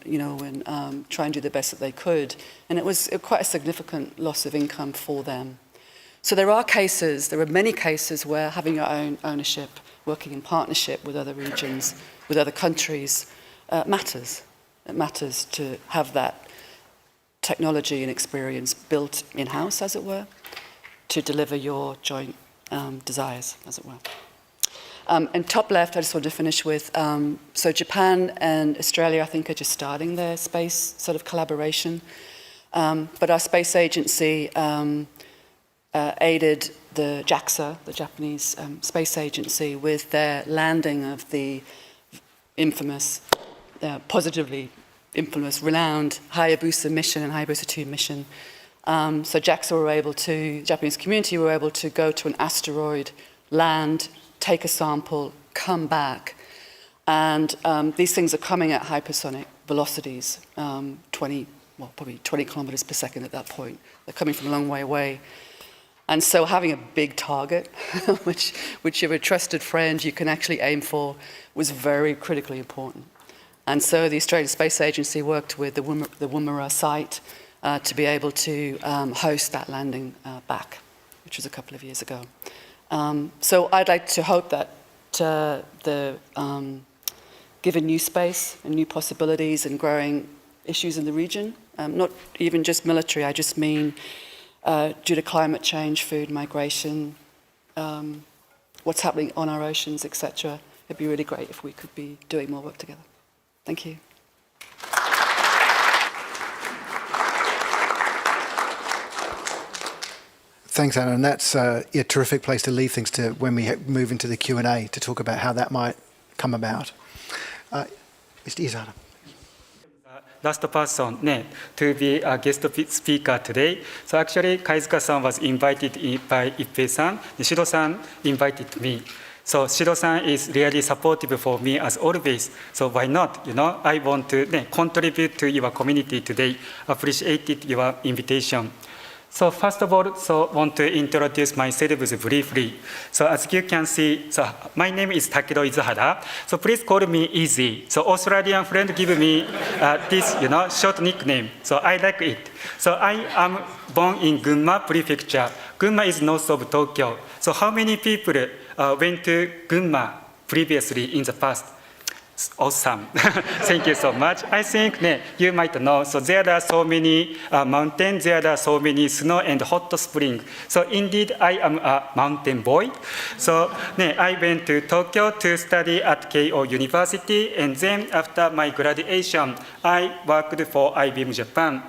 try and do the best that they could. And it was quite a significant loss of income for them. So there are many cases where having your own ownership, working in partnership with other regions, with other countries, matters. It matters to have that technology and experience built in-house, as it were, to deliver your joint desires, as it were. And top left, I just want to finish with, so Japan and Australia, I think, are just starting their space sort of collaboration. But our space agency aided the JAXA, the Japanese space agency, with their landing of the infamous, positively infamous, renowned Hayabusa mission and Hayabusa 2 mission. So JAXA were able to, the Japanese community were able to go to an asteroid, land, take a sample, come back. And these things are coming at hypersonic velocities, probably 20 kilometers per second at that point. They're coming from a long way away. And so having a big target, which you have a trusted friend you can actually aim for, was very critically important. And so the Australian Space Agency worked with the Woomera site to be able to host that landing back, which was a couple of years ago. So I'd like to hope that given new space and new possibilities and growing issues in the region, not even just military, I just mean due to climate change, food migration, what's happening on our oceans, etc. It'd be really great if we could be doing more work together. Thank you. Thanks, Anna. And that's a terrific place to leave things to when we move into the Q&A to talk about how that might come about. Mr. Izada. Last person to be a guest speaker today. So actually, Kaizuka-san was invited by Ippei-san. Shiro-san invited me. So Shiro-san is really supportive for me as always. So why not? I want to contribute to your community today. Appreciated your invitation. So first of all, want to introduce myself briefly. So as you can see, my name is Takiro Izuhara. So please call me Easy. So Australian friend give me this, short nickname. So I like it. So I am born in Gunma Prefecture. Gunma is north of Tokyo. So how many people went to Gunma previously in the past? Awesome. Thank you so much. I think you might know, so there are so many mountains, there are so many snow and hot springs. So indeed, I am a mountain boy. So I went to Tokyo to study at Keio University, and then after my graduation, I worked for IBM Japan.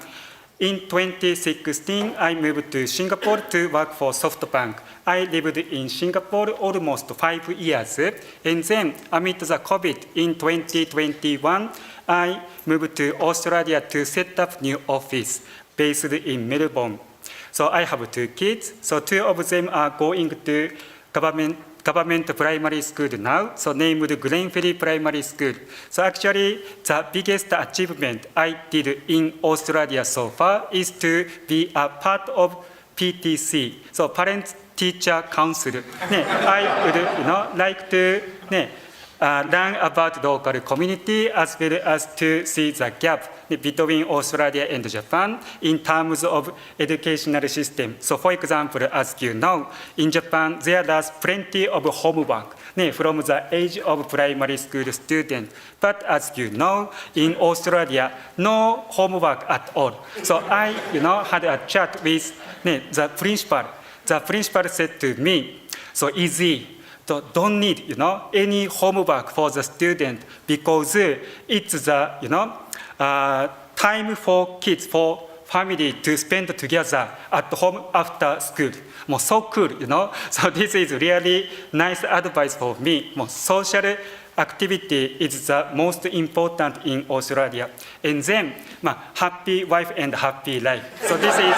In 2016, I moved to Singapore to work for SoftBank. I lived in Singapore almost 5 years. And then, amid the COVID in 2021, I moved to Australia to set up new office based in Melbourne. So I have 2 kids. So 2 of them are going to government primary school now, so named Glenferrie Primary School. So actually, the biggest achievement I did in Australia so far is to be a part of PTC, so Parent Teacher Council. I would like to learn about local community as well as to see the gap between Australia and Japan in terms of educational system. So for example, as you know, in Japan, there is plenty of homework from the age of primary school student. But as you know, in Australia, no homework at all. So I had a chat with the principal. The principal said to me, so easy. So don't need any homework for the student because it's the time for kids, for family to spend together at home after school. So cool, So this is really nice advice for me. Social activity is the most important in Australia. And then, happy wife and happy life. So this is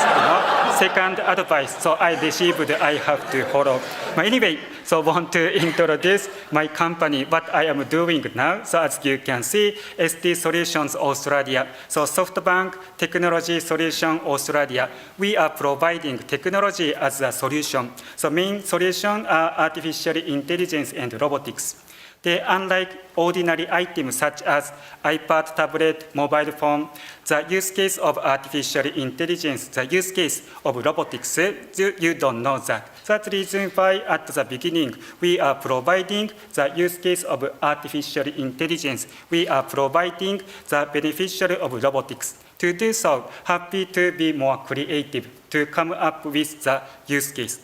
second advice. So I received, I have to follow. Anyway, so want to introduce my company, what I am doing now. So as you can see, ST Solutions Australia. So SoftBank Technology Solution Australia. We are providing technology as a solution. So main solution are artificial intelligence and robotics. They, unlike ordinary items such as iPad, tablet, mobile phone, the use case of artificial intelligence, the use case of robotics, you don't know that. That's the reason why at the beginning we are providing the use case of artificial intelligence. We are providing the beneficiary of robotics. To do so, happy to be more creative, to come up with the use case.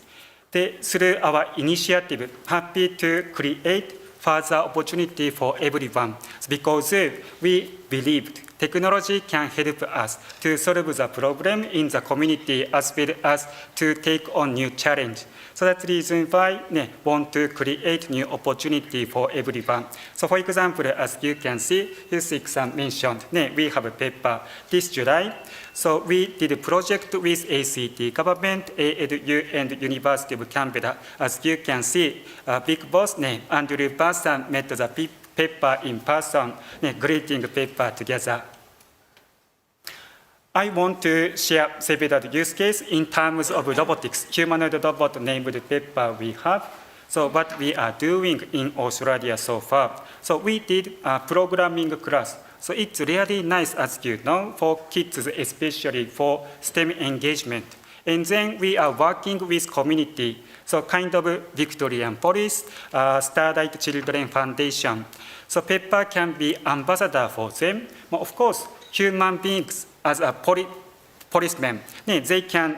Through our initiative, happy to create further opportunity for everyone, because we believed technology can help us to solve the problem in the community as well as to take on new challenge. So that's the reason why we want to create new opportunity for everyone. So for example, as you can see, Husik-san mentioned, we have a paper this July. So we did a project with ACT government, ALU, and University of Canberra. As you can see, big boss, Andrew Bassan met the paper in person, greeting paper together. I want to share several use cases in terms of robotics, humanoid robot named paper we have. So what we are doing in Australia so far. So we did a programming class. So it's really nice, as you know, for kids, especially for STEM engagement. And then we are working with community. So kind of Victorian Police, Starlight Children Foundation. So Pepper can be ambassador for them. But of course, human beings as a policeman, they can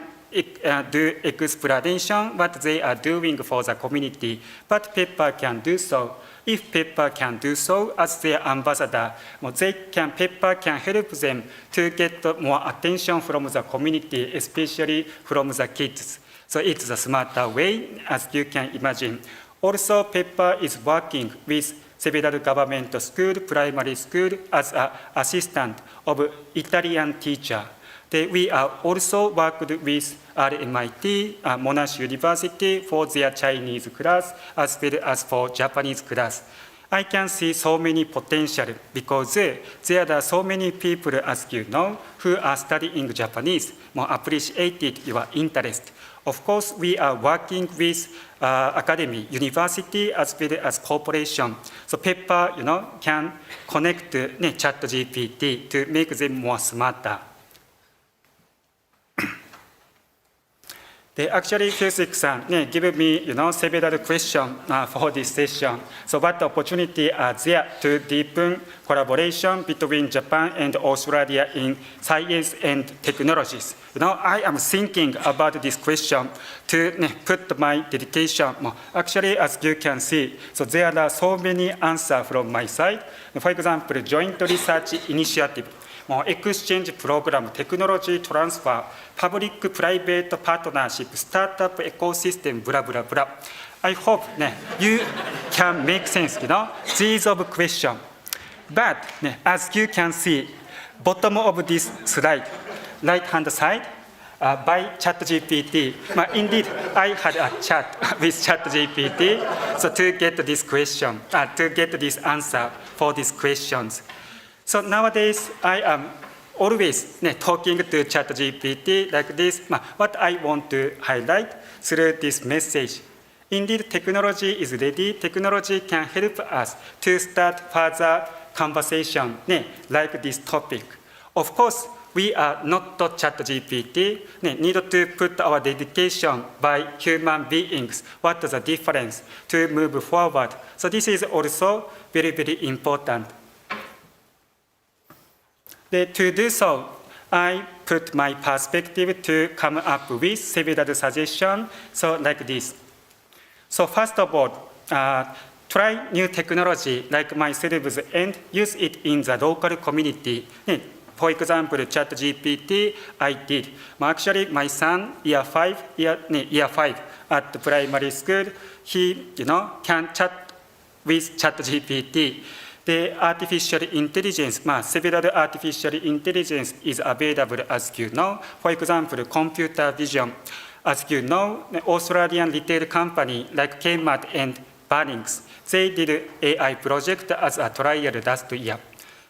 do explanation what they are doing for the community. But Pepper can do so. If Pepper can do so as their ambassador, Pepper can help them to get more attention from the community, especially from the kids. So it's a smarter way, as you can imagine. Also, Pepper is working with several government school, primary school, as an assistant of Italian teacher. We are also worked with RMIT, Monash University for their Chinese class, as well as for Japanese class. I can see so many potential because there are so many people, as you know, who are studying Japanese, more appreciated your interest. Of course, we are working with academy, university, as well as corporation. So Pepper, can connect ChatGPT to make them more smarter. They actually, Husik-san, give me, several questions for this session. So what opportunity are there to deepen collaboration between Japan and Australia in science and technologies? I am thinking about this question to put my dedication. Actually, as you can see, so there are so many answers from my side. For example, joint research initiative. Exchange program, technology transfer, public-private partnership, startup ecosystem, blah, blah, blah. I hope you can make sense, these of questions. But as you can see, bottom of this slide, right-hand side, by ChatGPT. Indeed, I had a chat with ChatGPT so to get this question, to get this answer for these questions. So nowadays, I am always talking to ChatGPT like this. What I want to highlight through this message. Indeed, technology is ready. Technology can help us to start further conversation like this topic. Of course, we are not ChatGPT. Need to put our dedication by human beings. What is the difference to move forward? So this is also very, very important. To do so, I put my perspective to come up with several suggestions, so like this. So first of all, try new technology like myself and use it in the local community. For example, ChatGPT, I did. Actually, my son, year 5 at the primary school, he can chat with ChatGPT, the artificial intelligence, several artificial intelligence is available, as you know. For example, computer vision. As you know, the Australian retail company like Kmart and Bunnings, they did AI project as a trial last year.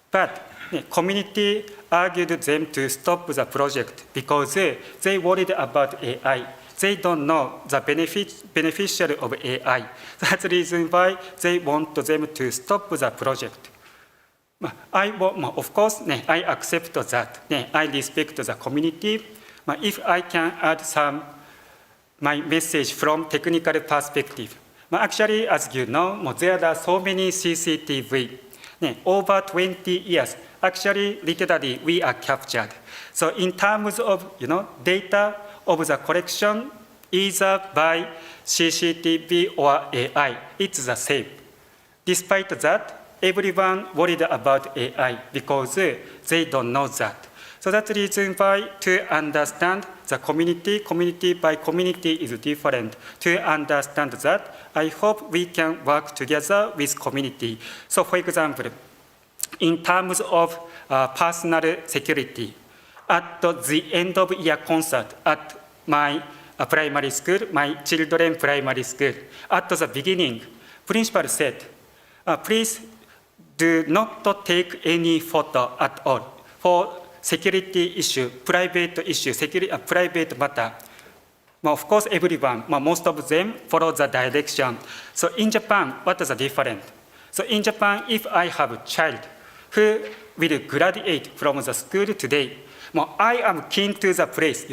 But the community argued them to stop the project because they worried about AI. They don't know the beneficial of AI. That's the reason why they want them to stop the project. Of course, I accept that. I respect the community. If I can add my message from technical perspective. Actually, as you know, there are so many CCTV. Over 20 years, actually, literally, we are captured. So in terms of data of the collection, either by CCTV or AI, it's the same. Despite that, everyone worried about AI because they don't know that. So that's the reason why to understand the community by community is different. To understand that, I hope we can work together with community. So for example, in terms of personal security, at the end of year concert at my primary school, my children's primary school, at the beginning, principal said, please do not take any photo at all for security issue, private issue, private matter. Of course, everyone, most of them follow the direction. So in Japan, what is the difference? So in Japan, if I have a child who will graduate from the school today, I am keen to the place,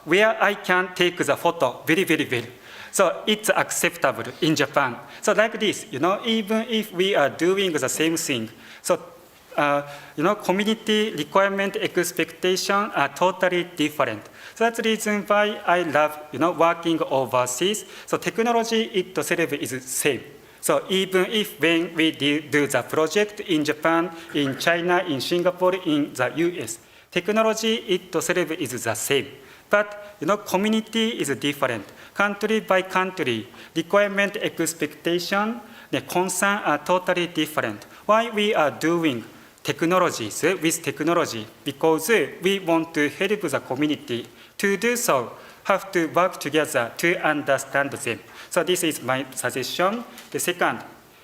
where I can take the photo very well. So it's acceptable in Japan. So like this, even if we are doing the same thing, so community requirement expectation are totally different. So that's the reason why I love, working overseas. So technology itself is same. So even if when we do the project in Japan, in China, in Singapore, in the US, technology itself is the same. But community is different. Country by country, requirement expectation, the concern are totally different. Why we are doing technologies with technology? Because we want to help the community. To do so, have to work together to understand them. So this is my suggestion. The second,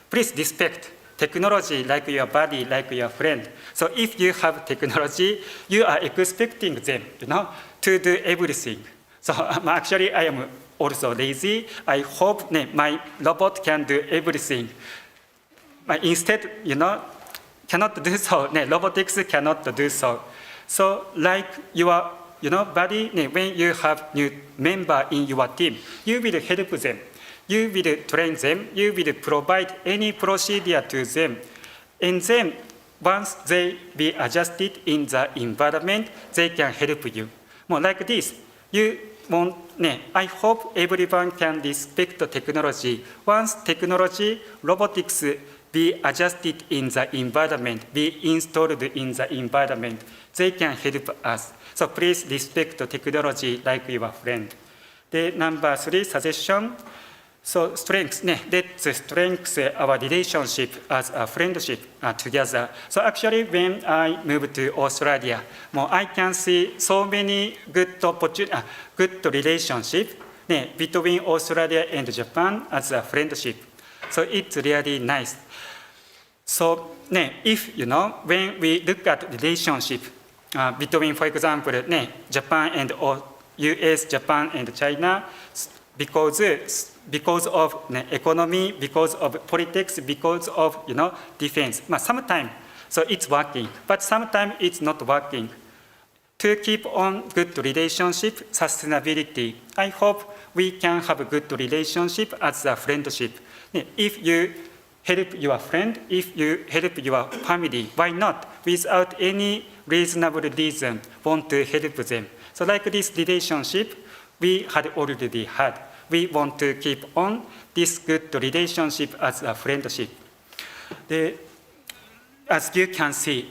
please respect technology like your body, like your friend. So if you have technology, you are expecting them, to do everything. So actually, I am also lazy. I hope my robot can do everything. But instead, cannot do so. Robotics cannot do so. So like your body, when you have new member in your team, you will help them. You will train them. You will provide any procedure to them. And then once they be adjusted in the environment, they can help you. More like this, I hope everyone can respect the technology. Once technology, robotics be adjusted in the environment, be installed in the environment, they can help us. So please respect the technology like your friend. The number 3 suggestion. So strengths, let's strengthen our relationship as a friendship together. So actually when I moved to Australia, I can see so many good relationship between Australia and Japan as a friendship. So it's really nice. So if, when we look at relationship between, for example, Japan and US, Japan and China, because of economy, because of politics, because of defense. Sometimes, so it's working, but sometimes it's not working. To keep on good relationship, sustainability, I hope we can have a good relationship as a friendship. If you help your friend, if you help your family, why not? Without any reasonable reason, want to help them. So like this relationship, we had already had. We want to keep on this good relationship as a friendship. As you can see,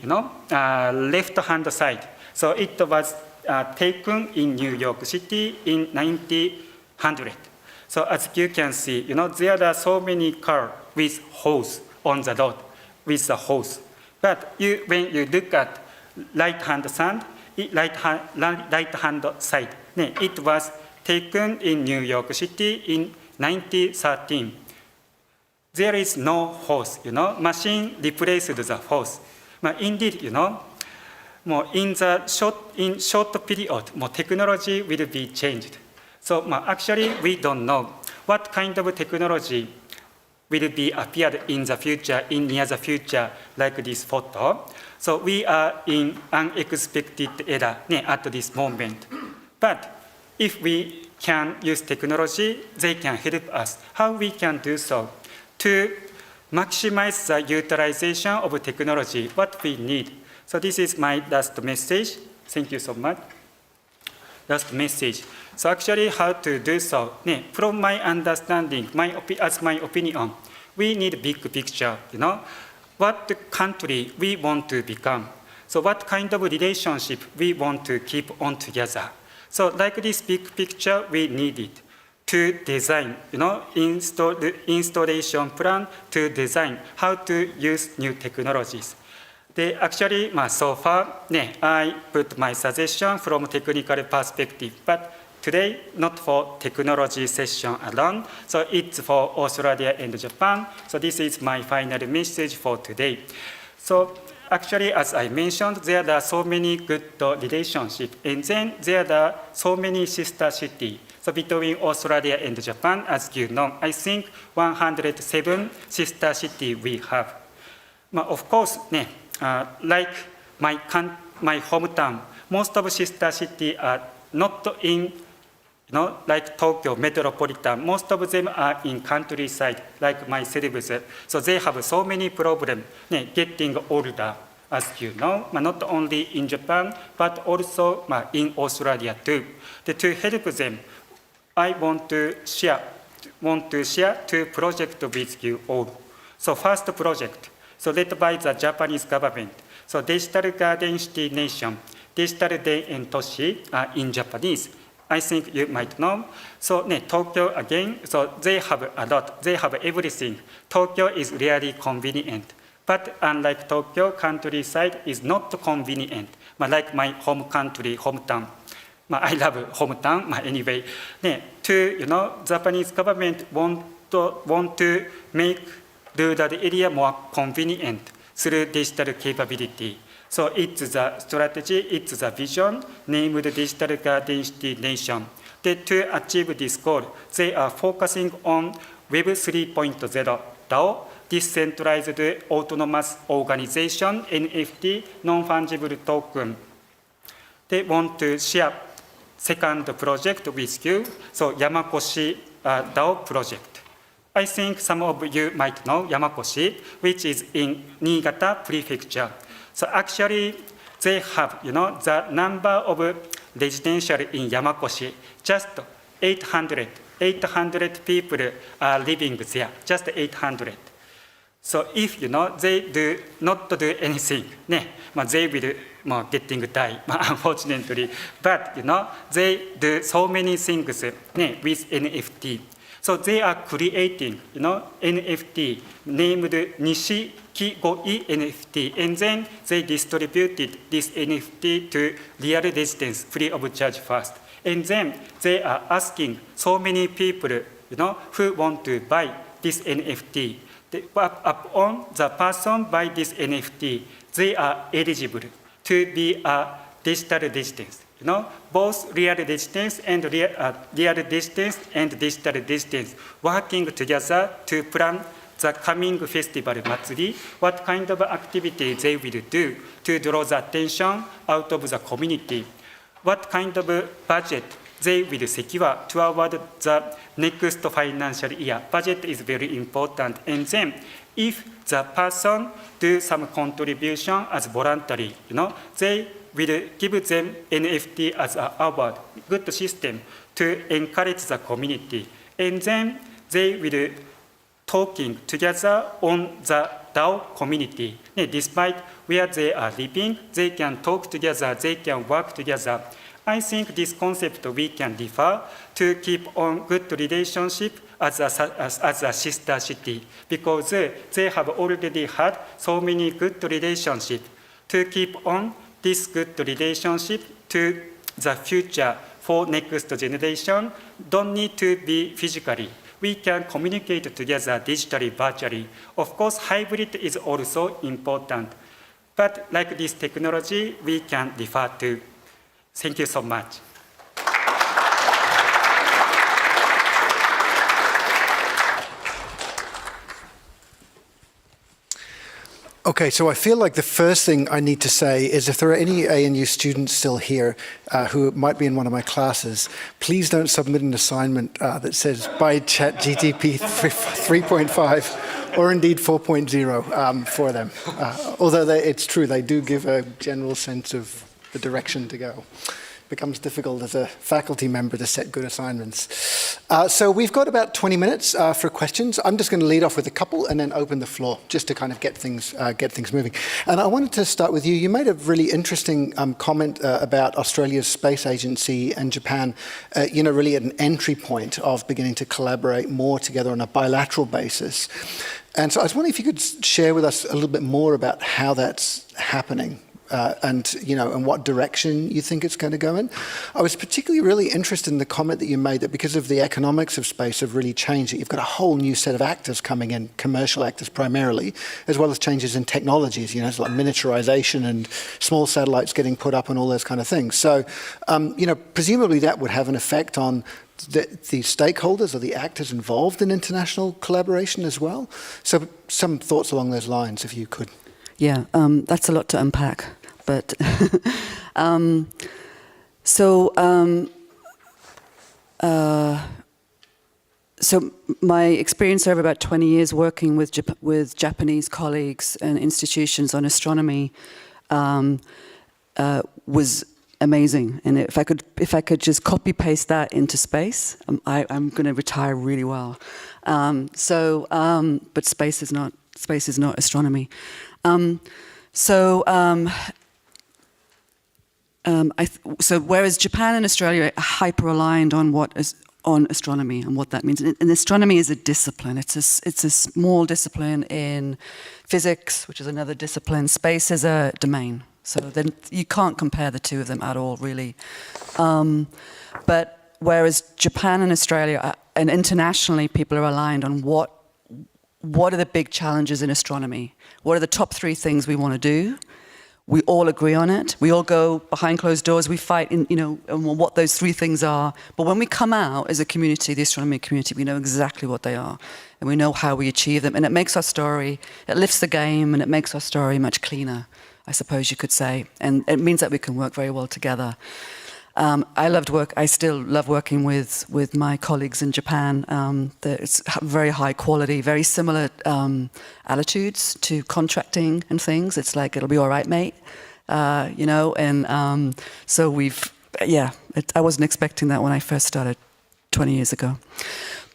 left-hand side. So it was taken in New York City in 1900. So as you can see, there are so many cars with hose on the road, with the hose. But when you look at right-hand side, right-hand side, it was taken in New York City in 1913. There is no hose, machine replaced the hose. Indeed, in short period, technology will be changed. So actually, we don't know what kind of technology will be appeared in the future, in near the future, like this photo. So we are in unexpected era at this moment. But if we can use technology, they can help us. How we can do so? To maximize the utilization of technology, what we need. So this is my last message. Thank you so much. Last message. So actually how to do so? From my understanding, as my opinion, we need big picture, what country we want to become. So what kind of relationship we want to keep on together. So like this big picture, we need it to design, installation plan to design how to use new technologies. Actually, so far, I put my suggestion from technical perspective, but today, not for technology session alone, so it's for Australia and Japan. So this is my final message for today. So actually, as I mentioned, there are so many good relationships, and then there are so many sister cities. So between Australia and Japan, as you know, I think 107 sister cities we have. Of course, like my hometown, most of sister cities are not in, like Tokyo metropolitan. Most of them are in countryside, like my cities. So they have so many problems getting older, as you know, not only in Japan, but also in Australia too. To help them, I want to share two projects with you all. So first project, so led by the Japanese government. So Digital Garden City Nation, Digital Day and Toshi in Japanese. I think you might know. So Tokyo again, so they have a lot, they have everything. Tokyo is really convenient. But unlike Tokyo, countryside is not convenient. Like my home country, hometown. I love hometown anyway. Japanese government want to make rural area more convenient through digital capability. So it's the strategy, it's the vision named Digital Garden City Nation. To achieve this goal, they are focusing on Web 3.0, DAO, decentralized autonomous organization, NFT, non-fungible token. They want to share second project with you, so Yamakoshi DAO project. I think some of you might know Yamakoshi, which is in Niigata Prefecture. So actually, they have, the number of residential in Yamakoshi, just 800 people are living there, just 800. So if, they do not do anything, they will getting die, unfortunately. But, they do so many things with NFT. So they are creating, NFT named Nishikigoi NFT, and then they distributed this NFT to real residents free of charge first. And then they are asking so many people, who want to buy this NFT. Upon the person buy this NFT, they are eligible to be a digital resident. Both real residents and real residents and digital residents working together to plan the coming festival Matsuri, what kind of activity they will do to draw the attention out of the community, what kind of budget they will secure toward the next financial year. Budget is very important. And then if the person do some contribution as voluntary, they will give them NFT as an award, good system to encourage the community. And then they will talking together on the DAO community. Despite where they are living, they can talk together, they can work together. I think this concept we can refer to keep on good relationship as a sister city, because they have already had so many good relationships. To keep on this good relationship to the future for next generation, don't need to be physically. We can communicate together digitally, virtually. Of course, hybrid is also important. But like this technology, we can refer to. Thank you so much. Okay, so I feel like the first thing I need to say is if there are any ANU students still here who might be in one of my classes, please don't submit an assignment that says by ChatGPT 3.5 or indeed 4.0 for them. Although it's true, they do give a general sense of the direction to go. It becomes difficult as a faculty member to set good assignments. So we've got about 20 minutes for questions. I'm just going to lead off with a couple and then open the floor just to kind of get things moving. And I wanted to start with you. You made a really interesting comment about Australia's space agency and Japan, really at an entry point of beginning to collaborate more together on a bilateral basis. And so I was wondering if you could share with us a little bit more about how that's happening. And what direction you think it's going to go in. I was particularly really interested in the comment that you made that because of the economics of space have really changed, that you've got a whole new set of actors coming in, commercial actors primarily, as well as changes in technologies, it's like miniaturization and small satellites getting put up and all those kind of things. So, presumably that would have an effect on the stakeholders or the actors involved in international collaboration as well. So some thoughts along those lines, if you could. Yeah, that's a lot to unpack. But so my experience over about 20 years working with Japanese colleagues and institutions on astronomy was amazing. And if I could just copy paste that into space, I'm going to retire really well. But space is not astronomy. So whereas Japan and Australia are hyper-aligned on astronomy and what that means, and astronomy is a discipline. It's a small discipline in physics, which is another discipline. Space is a domain. So then you can't compare the two of them at all, really. But whereas Japan and Australia, and internationally, people are aligned on what are the big challenges in astronomy? What are the top 3 things we want to do? We all agree on it. We all go behind closed doors. We fight, on what those 3 things are. But when we come out as a community, the astronomy community, we know exactly what they are, and we know how we achieve them. And it makes our story, it lifts the game, and it makes our story much cleaner, I suppose you could say. And it means that we can work very well together. I still love working with my colleagues in Japan. It's very high quality, very similar attitudes to contracting and things. It's like, it'll be all right, mate, and so I wasn't expecting that when I first started 20 years ago.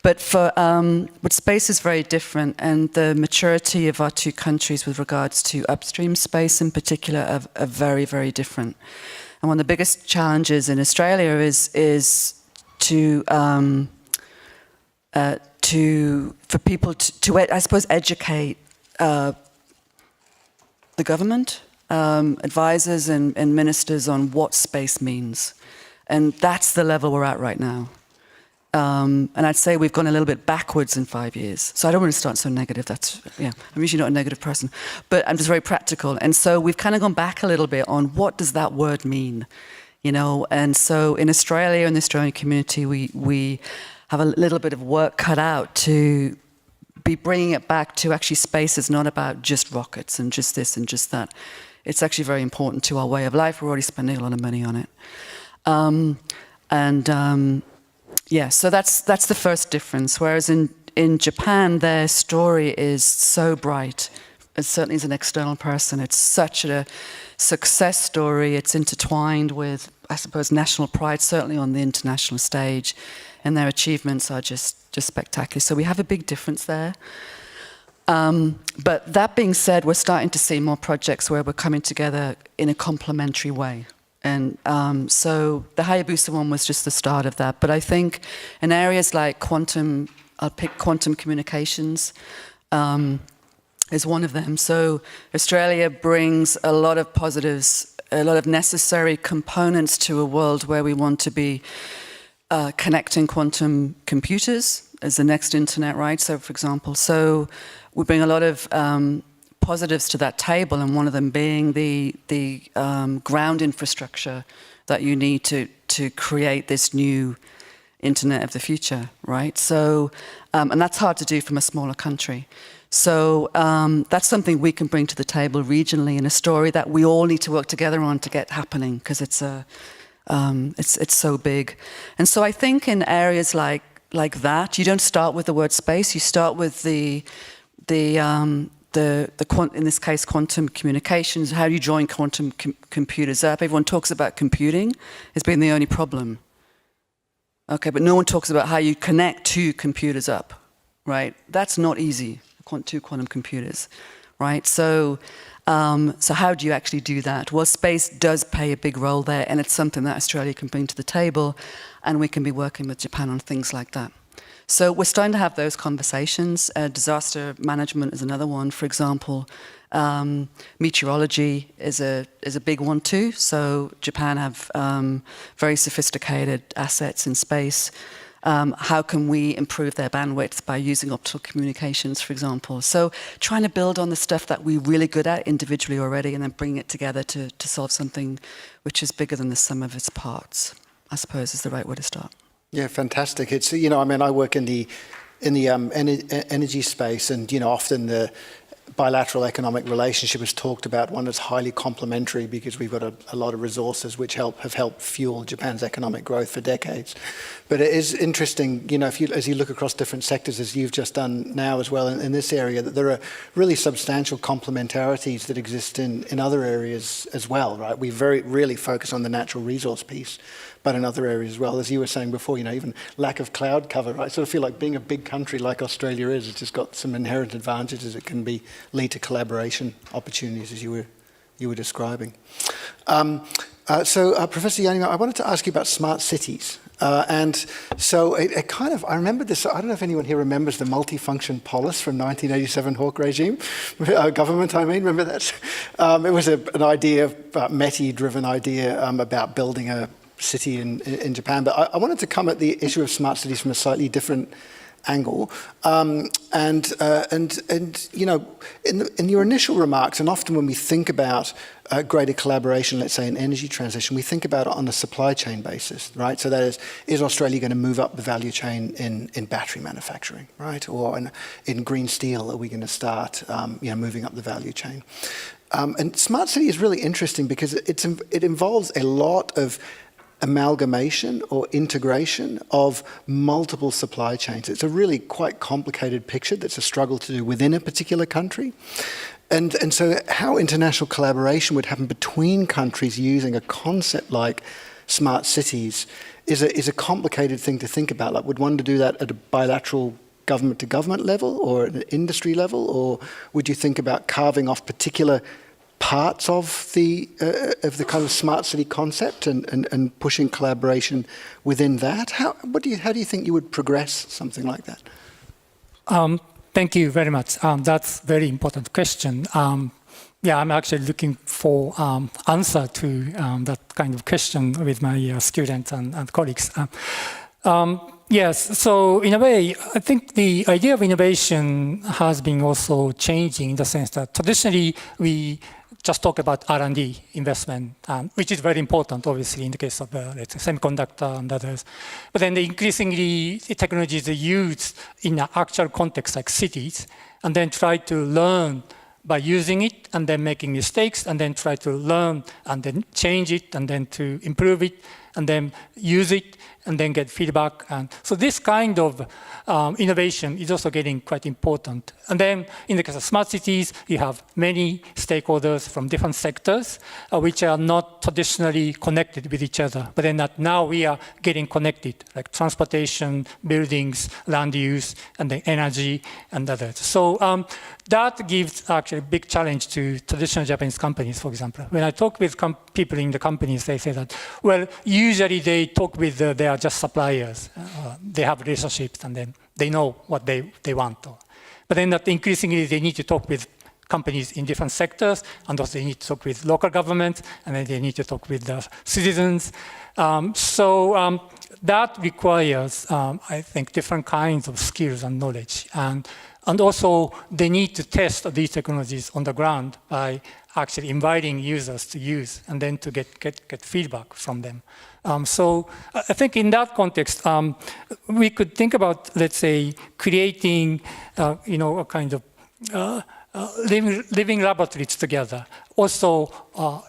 But space is very different, and the maturity of our 2 countries with regards to upstream space in particular are very, very different. And one of the biggest challenges in Australia is for people to I suppose, educate the government, advisors and ministers on what space means. And that's the level we're at right now. And I'd say we've gone a little bit backwards in 5 years. So I don't want to start so negative. I'm usually not a negative person, but I'm just very practical. And so we've kind of gone back a little bit on what does that word mean, And so in Australia, in the Australian community, we have a little bit of work cut out to be bringing it back to actually space is not about just rockets and just this and just that. It's actually very important to our way of life. We're already spending a lot of money on it. So that's the first difference. Whereas in Japan, their story is so bright. Certainly as an external person, it's such a success story. It's intertwined with, I suppose, national pride, certainly on the international stage. And their achievements are just spectacular. So we have a big difference there. But that being said, we're starting to see more projects where we're coming together in a complementary way. And so the Hayabusa one was just the start of that. But I think in areas like quantum I'll pick quantum communications. Is one of them. So Australia brings a lot of positives, a lot of necessary components to a world where we want to be connecting quantum computers as the next internet, right? So, for example, so we bring a lot of positives to that table, and one of them being the ground infrastructure that you need to create this new internet of the future, right? So, and that's hard to do from a smaller country. So that's something we can bring to the table regionally in a story that we all need to work together on to get happening, because it's so big. And so I think in areas like that, you don't start with the word space. You start with in this case, quantum communications. How do you join quantum computers up? Everyone talks about computing as being the only problem. Okay, but no one talks about how you connect two computers up, right? That's not easy. Two quantum computers, right? So how do you actually do that? Well, space does play a big role there, and it's something that Australia can bring to the table, and we can be working with Japan on things like that. So we're starting to have those conversations. Disaster management is another one, for example. Meteorology is a big one too. So Japan have very sophisticated assets in space. How can we improve their bandwidth by using optical communications, for example? So trying to build on the stuff that we're really good at individually already and then bring it together to solve something which is bigger than the sum of its parts, I suppose is the right way to start. Yeah, fantastic. It's, I mean, I work in the energy space, and, often the bilateral economic relationship is talked about, one that's highly complementary because we've got a lot of resources which have helped fuel Japan's economic growth for decades. But it is interesting, as you look across different sectors, as you've just done now as well in this area, that there are really substantial complementarities that exist in other areas as well, right? We really focus on the natural resource piece, but in other areas as well. As you were saying before, even lack of cloud cover, right? I sort of feel like being a big country like Australia is, it's just got some inherent advantages. It can lead to collaboration opportunities, as you were describing. Professor Yanima, I wanted to ask you about smart cities. And so it kind of, I remember this, I don't know if anyone here remembers the multifunction polis from 1987 Hawke regime, government, I mean, remember that? It was an idea, METI-driven idea about building a city in Japan. But I wanted to come at the issue of smart cities from a slightly different angle. In your initial remarks, and often when we think about greater collaboration, let's say in energy transition, we think about it on a supply chain basis, right? So that is Australia going to move up the value chain in battery manufacturing, right? Or in green steel, are we going to start moving up the value chain? And smart city is really interesting because it involves a lot of amalgamation or integration of multiple supply chains. It's a really quite complicated picture that's a struggle to do within a particular country. And so how international collaboration would happen between countries using a concept like smart cities is a complicated thing to think about. Like, would one to do that at a bilateral government-to-government level or at an industry level? Or would you think about carving off particular parts of the kind of smart city concept and pushing collaboration within that? How do you think you would progress something like that? Thank you very much. That's a very important question. I'm actually looking for answer to that kind of question with my students and colleagues. Yes, so in a way, I think the idea of innovation has been also changing in the sense that traditionally we just talk about R&D investment, which is very important, obviously, in the case of let's say, semiconductor and others. But then increasingly, the technologies are used in an actual context like cities, and then try to learn by using it and then making mistakes, and then try to learn and then change it and then to improve it and then use it and then get feedback. And so this kind of innovation is also getting quite important. And then in the case of smart cities, you have many stakeholders from different sectors, which are not traditionally connected with each other. But then now we are getting connected, like transportation, buildings, land use, and then energy and others. So that gives actually a big challenge to traditional Japanese companies, for example. When I talk with people in the companies, they say that, well, usually they talk with they are just suppliers. They have relationships, and then they know what they want. But then that increasingly they need to talk with companies in different sectors, and also they need to talk with local governments, and then they need to talk with the citizens. That requires, I think, different kinds of skills and knowledge. And also, they need to test these technologies on the ground by actually inviting users to use and then to get feedback from them. So I think in that context, we could think about, let's say, creating, a kind of living laboratories together. Also,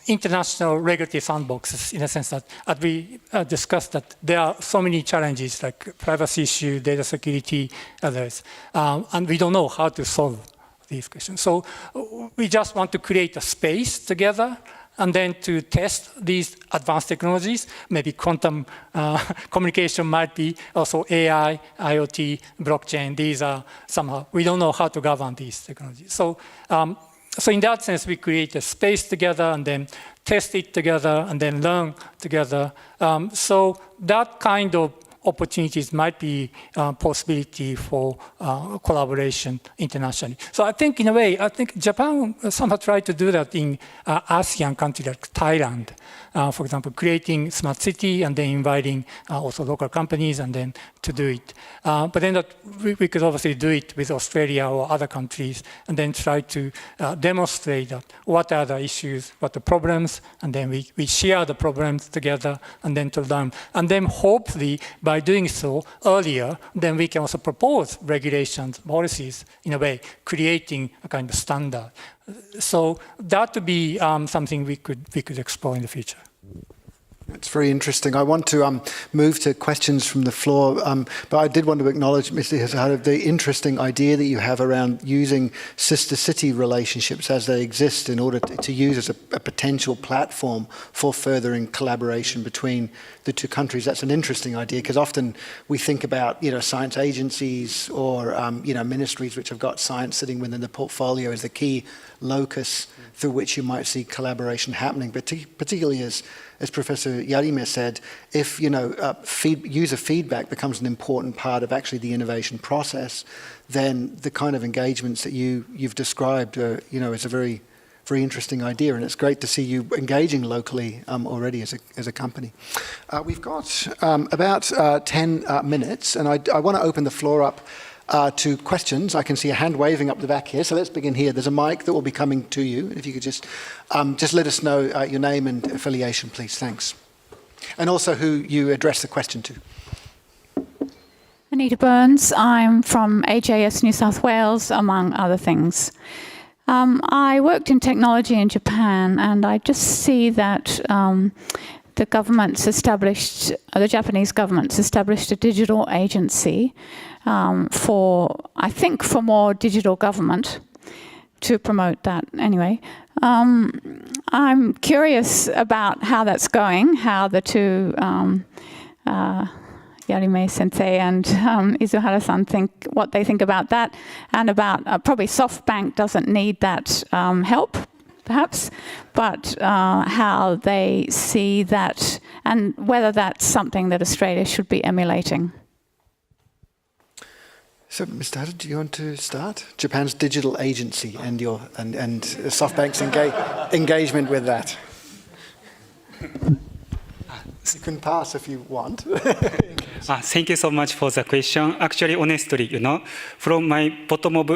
international regulatory sandboxes, in a sense that, as we discussed, that there are so many challenges like privacy issue, data security, others, and we don't know how to solve these questions. So we just want to create a space together and then to test these advanced technologies. Maybe quantum communication might be also AI, IoT, blockchain. These are somehow, we don't know how to govern these technologies. So in that sense, we create a space together and then test it together and then learn together. So that kind of opportunities might be a possibility for collaboration internationally. So I think, in a way, I think Japan somehow tried to do that in ASEAN countries like Thailand. For example, creating smart city and then inviting also local companies and then to do it. But then that we could obviously do it with Australia or other countries and then try to demonstrate that what are the issues, what the problems, and then we share the problems together and then to learn. And then hopefully by doing so earlier, then we can also propose regulations, policies, in a way, creating a kind of standard. So that would be something we could explore in the future. It's very interesting. I want to move to questions from the floor, but I did want to acknowledge, Mr. Hisahara, the interesting idea that you have around using sister city relationships as they exist in order to use as a potential platform for furthering collaboration between the two countries. That's an interesting idea because often we think about science agencies or ministries which have got science sitting within the portfolio as the key locus through which you might see collaboration happening, but particularly as Professor Yarime said, if user feedback becomes an important part of actually the innovation process, then the kind of engagements that you've described, is a very, very interesting idea, and it's great to see you engaging locally already as a company. We've got about 10 minutes, and I want to open the floor up to questions. I can see a hand waving up the back here, so let's begin here. There's a mic that will be coming to you. If you could just let us know your name and affiliation, please. Thanks. And also who you address the question to. Anita Burns. I'm from AJS New South Wales, among other things. I worked in technology in Japan, and I just see that the Japanese government's established a digital agency for more digital government to promote that anyway. I'm curious about how that's going, how the two, Yarime Sensei and Izuhara-san what they think about that, and about probably SoftBank doesn't need that help, perhaps, but how they see that and whether that's something that Australia should be emulating. So, Mr. Hara, do you want to start? Japan's digital agency and SoftBank's engagement with that. You can pass if you want. Thank you so much for the question. Actually, honestly, from my bottom of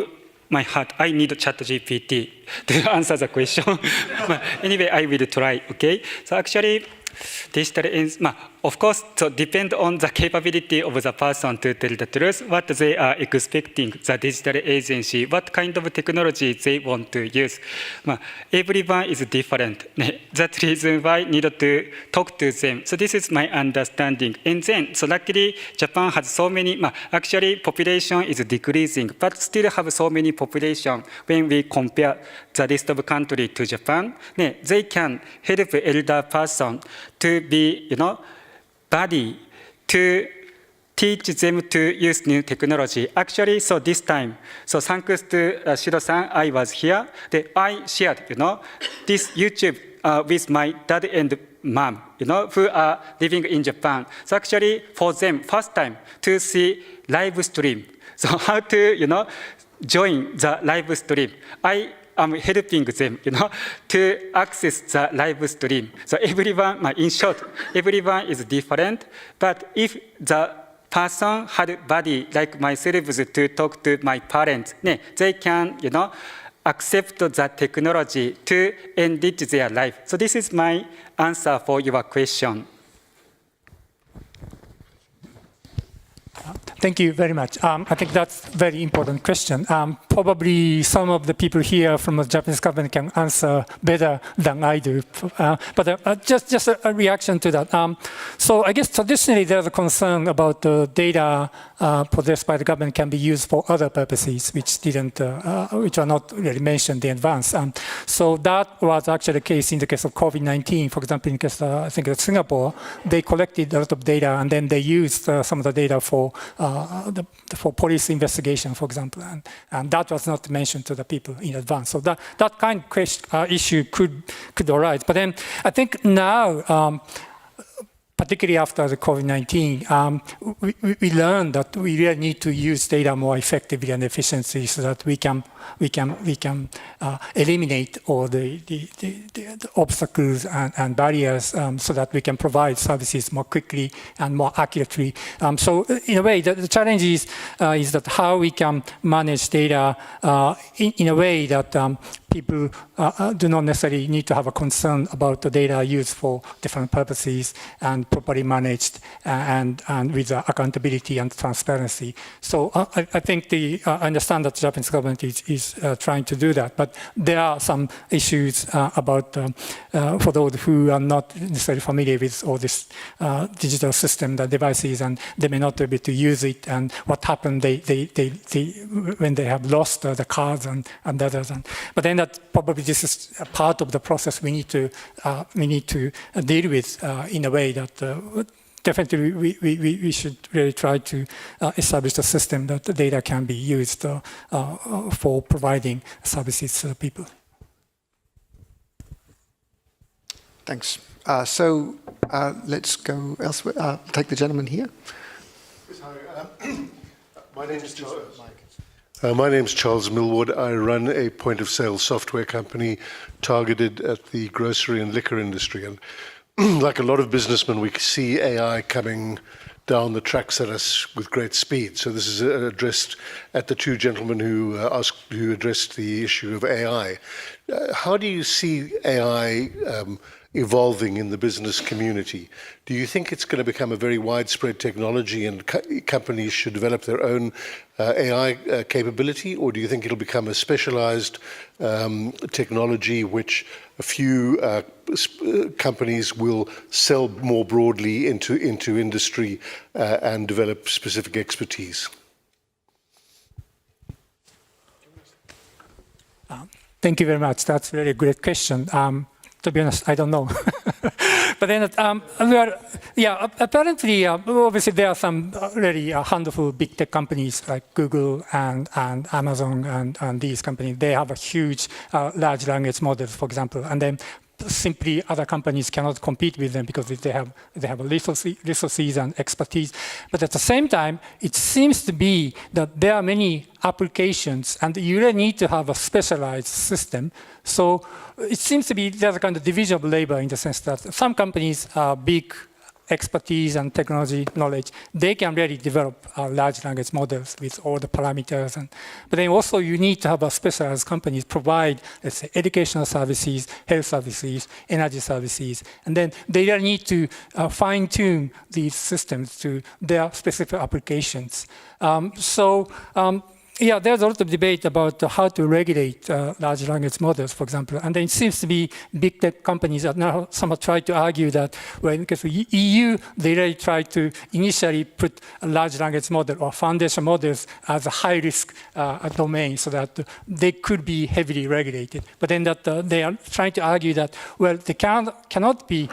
my heart, I need ChatGPT to answer the question. But anyway, I will try, okay? So actually, digital, of course, so depend on the capability of the person to tell the truth, what they are expecting, the digital agency, what kind of technology they want to use. Everyone is different. That's the reason why I need to talk to them. So this is my understanding. And then, so luckily, Japan has so many, actually population is decreasing, but still have so many population when we compare the list of countries to Japan. They can help elder person to be, buddy to teach them to use new technology. Actually, so this time, so thanks to Shiro-san, I was here. I shared, this YouTube with my dad and mom, who are living in Japan. So actually, for them, first time to see live stream So how to, join the live stream? I am helping them, to access the live stream. So everyone, in short, everyone is different. But if the person had body like myself to talk to my parents, they can, accept the technology to enrich their life. So this is my answer for your question. Thank you very much. I think that's a very important question. Probably some of the people here from the Japanese government can answer better than I do. But just a reaction to that. So I guess traditionally there's a concern about the data possessed by the government can be used for other purposes, which are not really mentioned in advance. So that was actually the case in the case of COVID-19. For example, in the case I think of Singapore, they collected a lot of data and then they used some of the data for police investigation, for example, and that was not mentioned to the people in advance. So that kind of issue could arise. But then I think now, particularly after the COVID-19, we learned that we really need to use data more effectively and efficiently so that we can eliminate all the obstacles and barriers so that we can provide services more quickly and more accurately. So in a way, the challenge is that how we can manage data in a way that people do not necessarily need to have a concern about the data used for different purposes and properly managed and with accountability and transparency. So I think I understand that the Japanese government is trying to do that, but there are some issues about for those who are not necessarily familiar with all this digital system, the devices, and they may not be able to use it, and what happened when they have lost the cards and others. But then that probably this is a part of the process we need to deal with in a way that definitely we should really try to establish a system that the data can be used for providing services to the people. Thanks. So let's go elsewhere. Take the gentleman here. My name is Charles. My name is Charles Millward. I run a point-of-sale software company targeted at the grocery and liquor industry. And like a lot of businessmen, we see AI coming down the tracks at us with great speed. So this is addressed at the two gentlemen who addressed the issue of AI. How do you see AI evolving in the business community? Do you think it's going to become a very widespread technology and companies should develop their own AI capability, or do you think it'll become a specialized technology which a few companies will sell more broadly into industry and develop specific expertise? Thank you very much. That's a very great question. To be honest, I don't know. But then, apparently, obviously there are some really handful big tech companies like Google and Amazon and these companies. They have a huge large language models, for example, and then simply other companies cannot compete with them because they have resources and expertise. But at the same time, it seems to be that there are many applications and you really need to have a specialized system. So it seems to be there's a kind of division of labor in the sense that some companies are big expertise and technology knowledge, they can really develop large language models with all the parameters. But then also you need to have a specialized companies provide, let's say, educational services, health services, energy services, and then they really need to fine-tune these systems to their specific applications. Yeah, there's a lot of debate about how to regulate large language models, for example. And then it seems to be big tech companies that now somewhat try to argue that, well, in the case of EU, they really try to initially put a large language model or foundation models as a high-risk domain so that they could be heavily regulated. But then that they are trying to argue that, well, they cannot be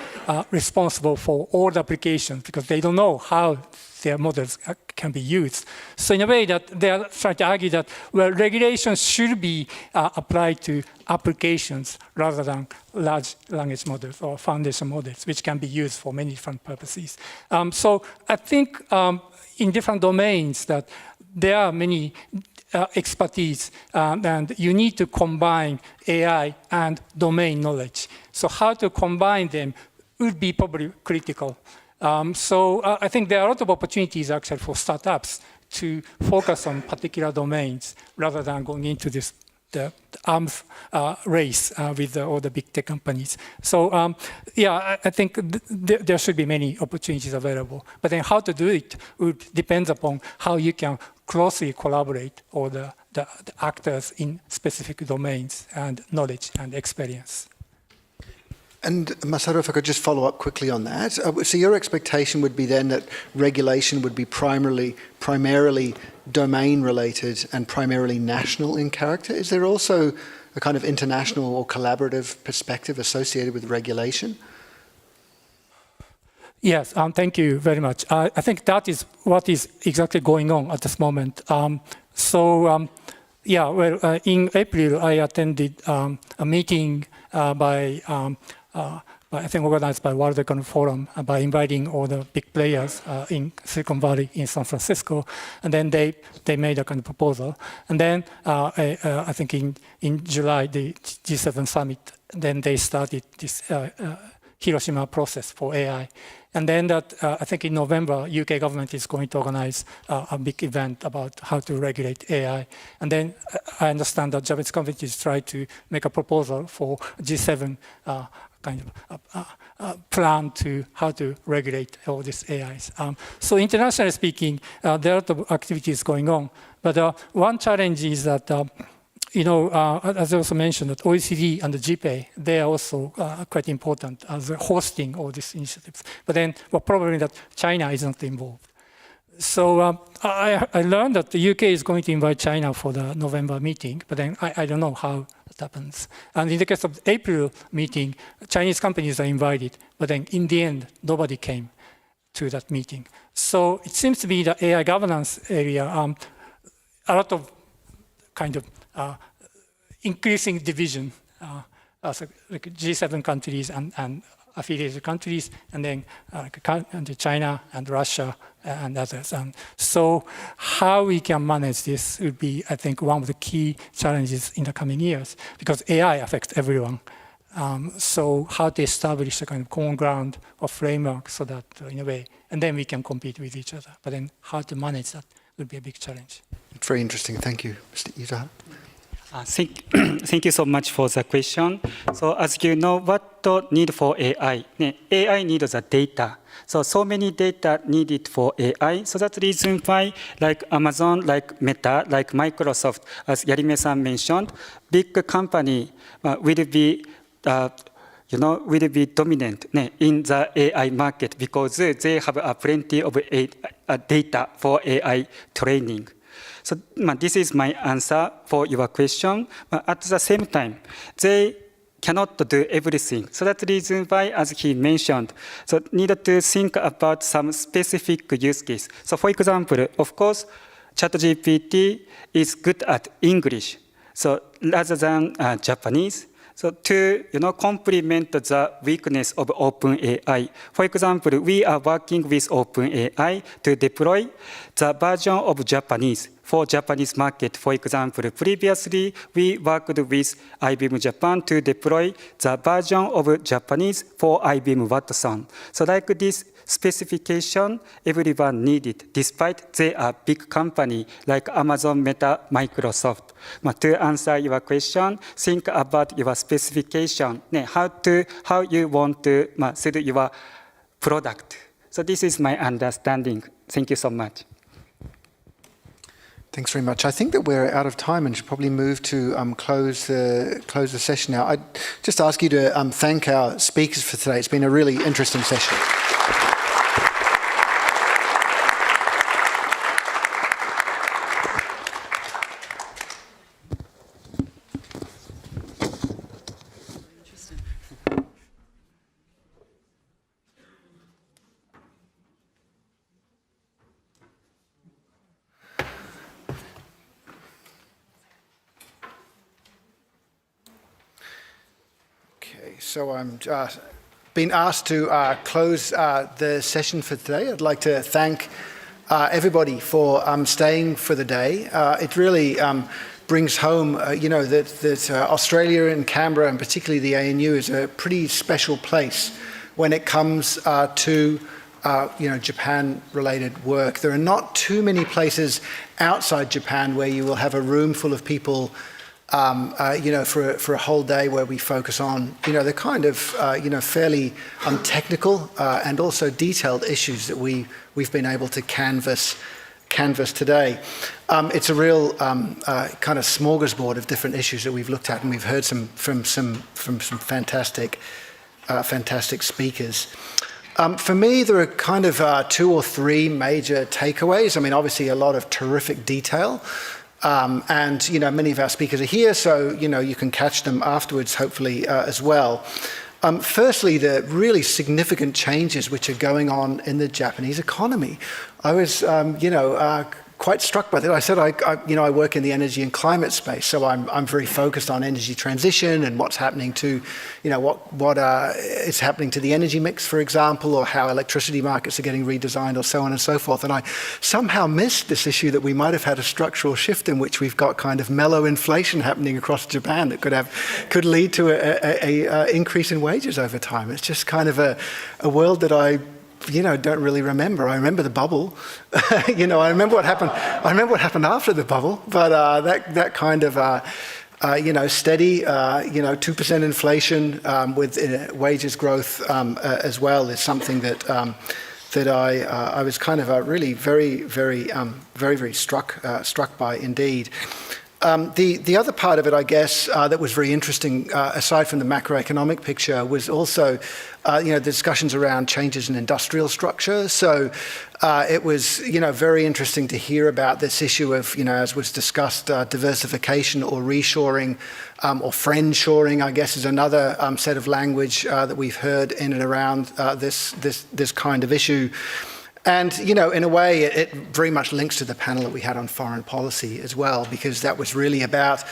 responsible for all the applications because they don't know how their models can be used. So in a way that they are trying to argue that, well, regulations should be applied to applications rather than large language models or foundation models, which can be used for many different purposes. So I think in different domains that there are many expertise, and you need to combine AI and domain knowledge. So how to combine them would be probably critical. So I think there are a lot of opportunities actually for startups to focus on particular domains rather than going into the arms race with all the big tech companies. So yeah, I think there should be many opportunities available. But then how to do it would depend upon how you can closely collaborate all the actors in specific domains and knowledge and experience. And Masaru, if I could just follow up quickly on that. So your expectation would be then that regulation would be primarily domain-related and primarily national in character. Is there also a kind of international or collaborative perspective associated with regulation? Yes, thank you very much. I think that is what is exactly going on at this moment. Yeah, well, in April, I attended a meeting I think organized by World Economic Forum by inviting all the big players in Silicon Valley in San Francisco, and then they made a kind of proposal. And then I think in July, the G7 summit, then they started this Hiroshima process for AI. And then I think in November, UK government is going to organize a big event about how to regulate AI. And then I understand that Japanese companies try to make a proposal for G7 kind of plan to how to regulate all these AIs. So internationally speaking, there are a lot of activities going on. But one challenge is that as I also mentioned, that OECD and the GPay, they are also quite important as hosting all these initiatives. But then, well, probably that China isn't involved. So I learned that the UK is going to invite China for the November meeting, but then I don't know how that happens. And in the case of the April meeting, Chinese companies are invited, but then in the end, nobody came to that meeting. So it seems to be the AI governance area, a lot of kind of increasing division as like G7 countries and affiliated countries, and then China and Russia and others. So how we can manage this would be, I think, one of the key challenges in the coming years, because AI affects everyone. So how to establish a kind of common ground or framework so that, in a way, and then we can compete with each other. But then how to manage that would be a big challenge. Very interesting. Thank you, Mr. Izuhara. Thank you so much for the question. So as you know, what the need for AI? AI needs the data. So many data needed for AI. So that's the reason why, like Amazon, like Meta, like Microsoft, as Yarime-san mentioned, big company will be dominant in the AI market because they have plenty of data for AI training. So this is my answer for your question. But at the same time, they cannot do everything. So that's the reason why, as he mentioned, so need to think about some specific use case. So for example, of course, ChatGPT is good at English. So rather than Japanese, so to complement the weakness of OpenAI. For example, we are working with OpenAI to deploy the version of Japanese for Japanese market. For example, previously we worked with IBM Japan to deploy the version of Japanese for IBM Watson. So like this specification, everyone needed, despite they are big company like Amazon, Meta, Microsoft. To answer your question, think about your specification, how you want to sell your product. So this is my understanding. Thank you so much. Thanks very much. I think that we're out of time and should probably move to close the session now. I'd just ask you to thank our speakers for today. It's been a really interesting session. So I'm being asked to close the session for today. I'd like to thank everybody for staying for the day. It really brings home, that Australia and Canberra, and particularly the ANU, is a pretty special place when it comes to Japan-related work. There are not too many places outside Japan where you will have a room full of people, for a whole day where we focus on, the kind of, fairly technical and also detailed issues that we've been able to canvas today. It's a real kind of smorgasbord of different issues that we've looked at, and we've heard from some fantastic speakers. For me, there are kind of 2 or 3 major takeaways. I mean, obviously a lot of terrific detail. And, many of our speakers are here, so, you can catch them afterwards, hopefully, as well. Firstly, the really significant changes which are going on in the Japanese economy. I was, quite struck by that. I said, I work in the energy and climate space, so I'm very focused on energy transition and what's happening to, what is happening to the energy mix, for example, or how electricity markets are getting redesigned, or so on and so forth. And I somehow missed this issue that we might have had a structural shift in which we've got kind of mellow inflation happening across Japan that could lead to a increase in wages over time. It's just kind of a world that I don't really remember. I remember the bubble. I remember what happened. I remember what happened after the bubble. But that kind of, steady, 2% inflation with wages growth as well is something that I was kind of really very struck by indeed. The other part of it, I guess, that was very interesting, aside from the macroeconomic picture, was also, the discussions around changes in industrial structure. So it was, very interesting to hear about this issue of, as was discussed, diversification or reshoring or friendshoring, I guess, is another set of language that we've heard in and around this kind of issue. And, in a way, it very much links to the panel that we had on foreign policy as well, because that was really about,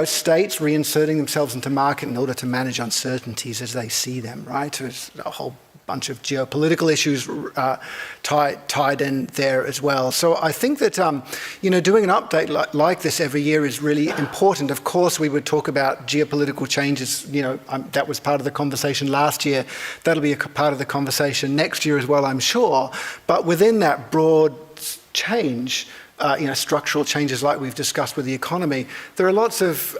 states reinserting themselves into market in order to manage uncertainties as they see them, right? There's a whole bunch of geopolitical issues tied in there as well. So I think that, doing an update like this every year is really important. Of course, we would talk about geopolitical changes. That was part of the conversation last year. That'll be a part of the conversation next year as well, I'm sure. But within that broad change, structural changes like we've discussed with the economy, there are lots of,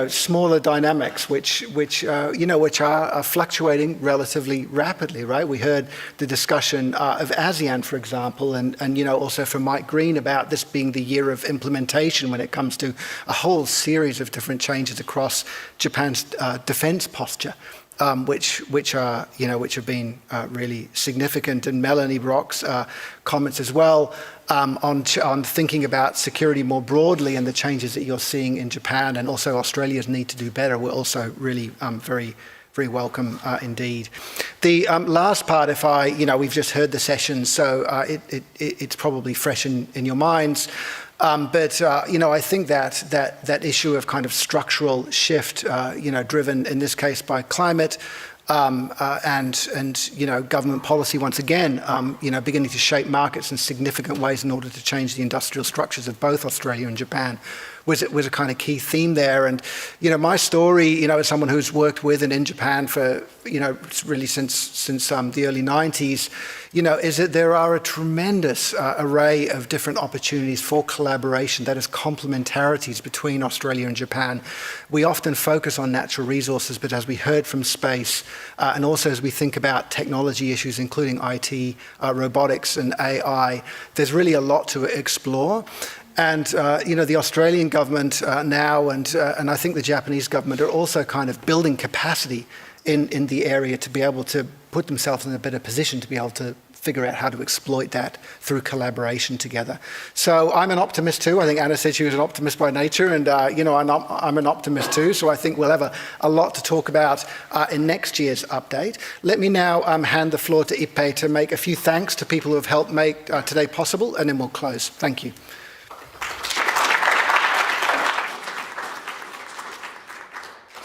smaller dynamics which are fluctuating relatively rapidly, right? We heard the discussion of ASEAN, for example, and also from Mike Green about this being the year of implementation when it comes to a whole series of different changes across Japan's defense posture. Which have been really significant, and Melanie Brock's comments as well on thinking about security more broadly and the changes that you're seeing in Japan, and also Australia's need to do better were also really very welcome indeed. The last part, we've just heard the session, so it's probably fresh in your minds. But I think that issue of kind of structural shift, driven in this case by climate, and government policy once again, beginning to shape markets in significant ways in order to change the industrial structures of both Australia and Japan, was a kind of key theme there. And my story, as someone who's worked with and in Japan for really since the early 90s, is that there are a tremendous array of different opportunities for collaboration, that is complementarities between Australia and Japan. We often focus on natural resources, but as we heard from space, and also as we think about technology issues, including IT, robotics and AI, there's really a lot to explore. And the Australian government now, and I think the Japanese government, are also kind of building capacity in the area to be able to put themselves in a better position to be able to figure out how to exploit that through collaboration together. So I'm an optimist too. I think Anna said she was an optimist by nature, and I'm an optimist too. So I think we'll have a lot to talk about in next year's update. Let me now hand the floor to Ippei to make a few thanks to people who have helped make today possible, and then we'll close. Thank you.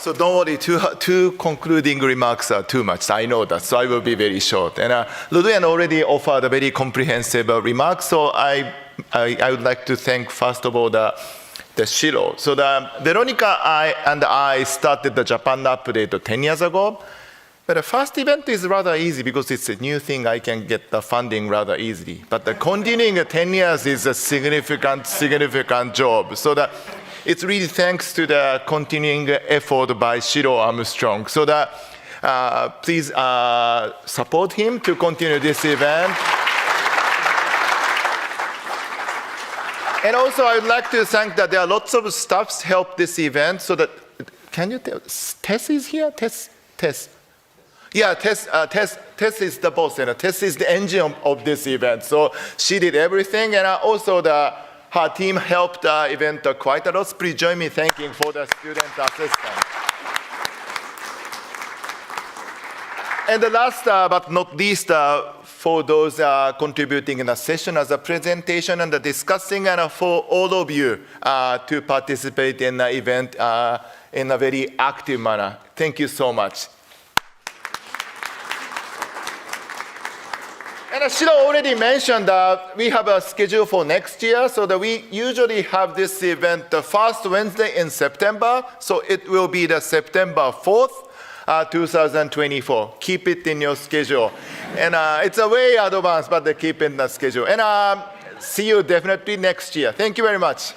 So don't worry, two concluding remarks are too much. I know that, so I will be very short. And Ludovian already offered a very comprehensive remarks, so I would like to thank, first of all, the Shiro. So Veronica and I started the Japan Update 10 years ago. But the first event is rather easy because it's a new thing. I can get the funding rather easily. But the continuing 10 years is a significant job. So it's really thanks to the continuing effort by Shiro Armstrong. So please support him to continue this event. And also, I would like to thank that there are lots of staffs help this event. So that, can you tell? Tess is here. Tess. Yeah, Tess is the boss, and Tess is the engine of this event. So she did everything, and also her team helped the event quite a lot. Please join me thanking for the student assistant. And the last but not least, for those contributing in the session as a presentation and the discussing, and for all of you to participate in the event in a very active manner. Thank you so much. And Shiro already mentioned that we have a schedule for next year, so that we usually have this event the first Wednesday in September, so it will be the September 4th, 2024. Keep it in your schedule. And it's a way advanced, but keep it in the schedule. And see you definitely next year. Thank you very much.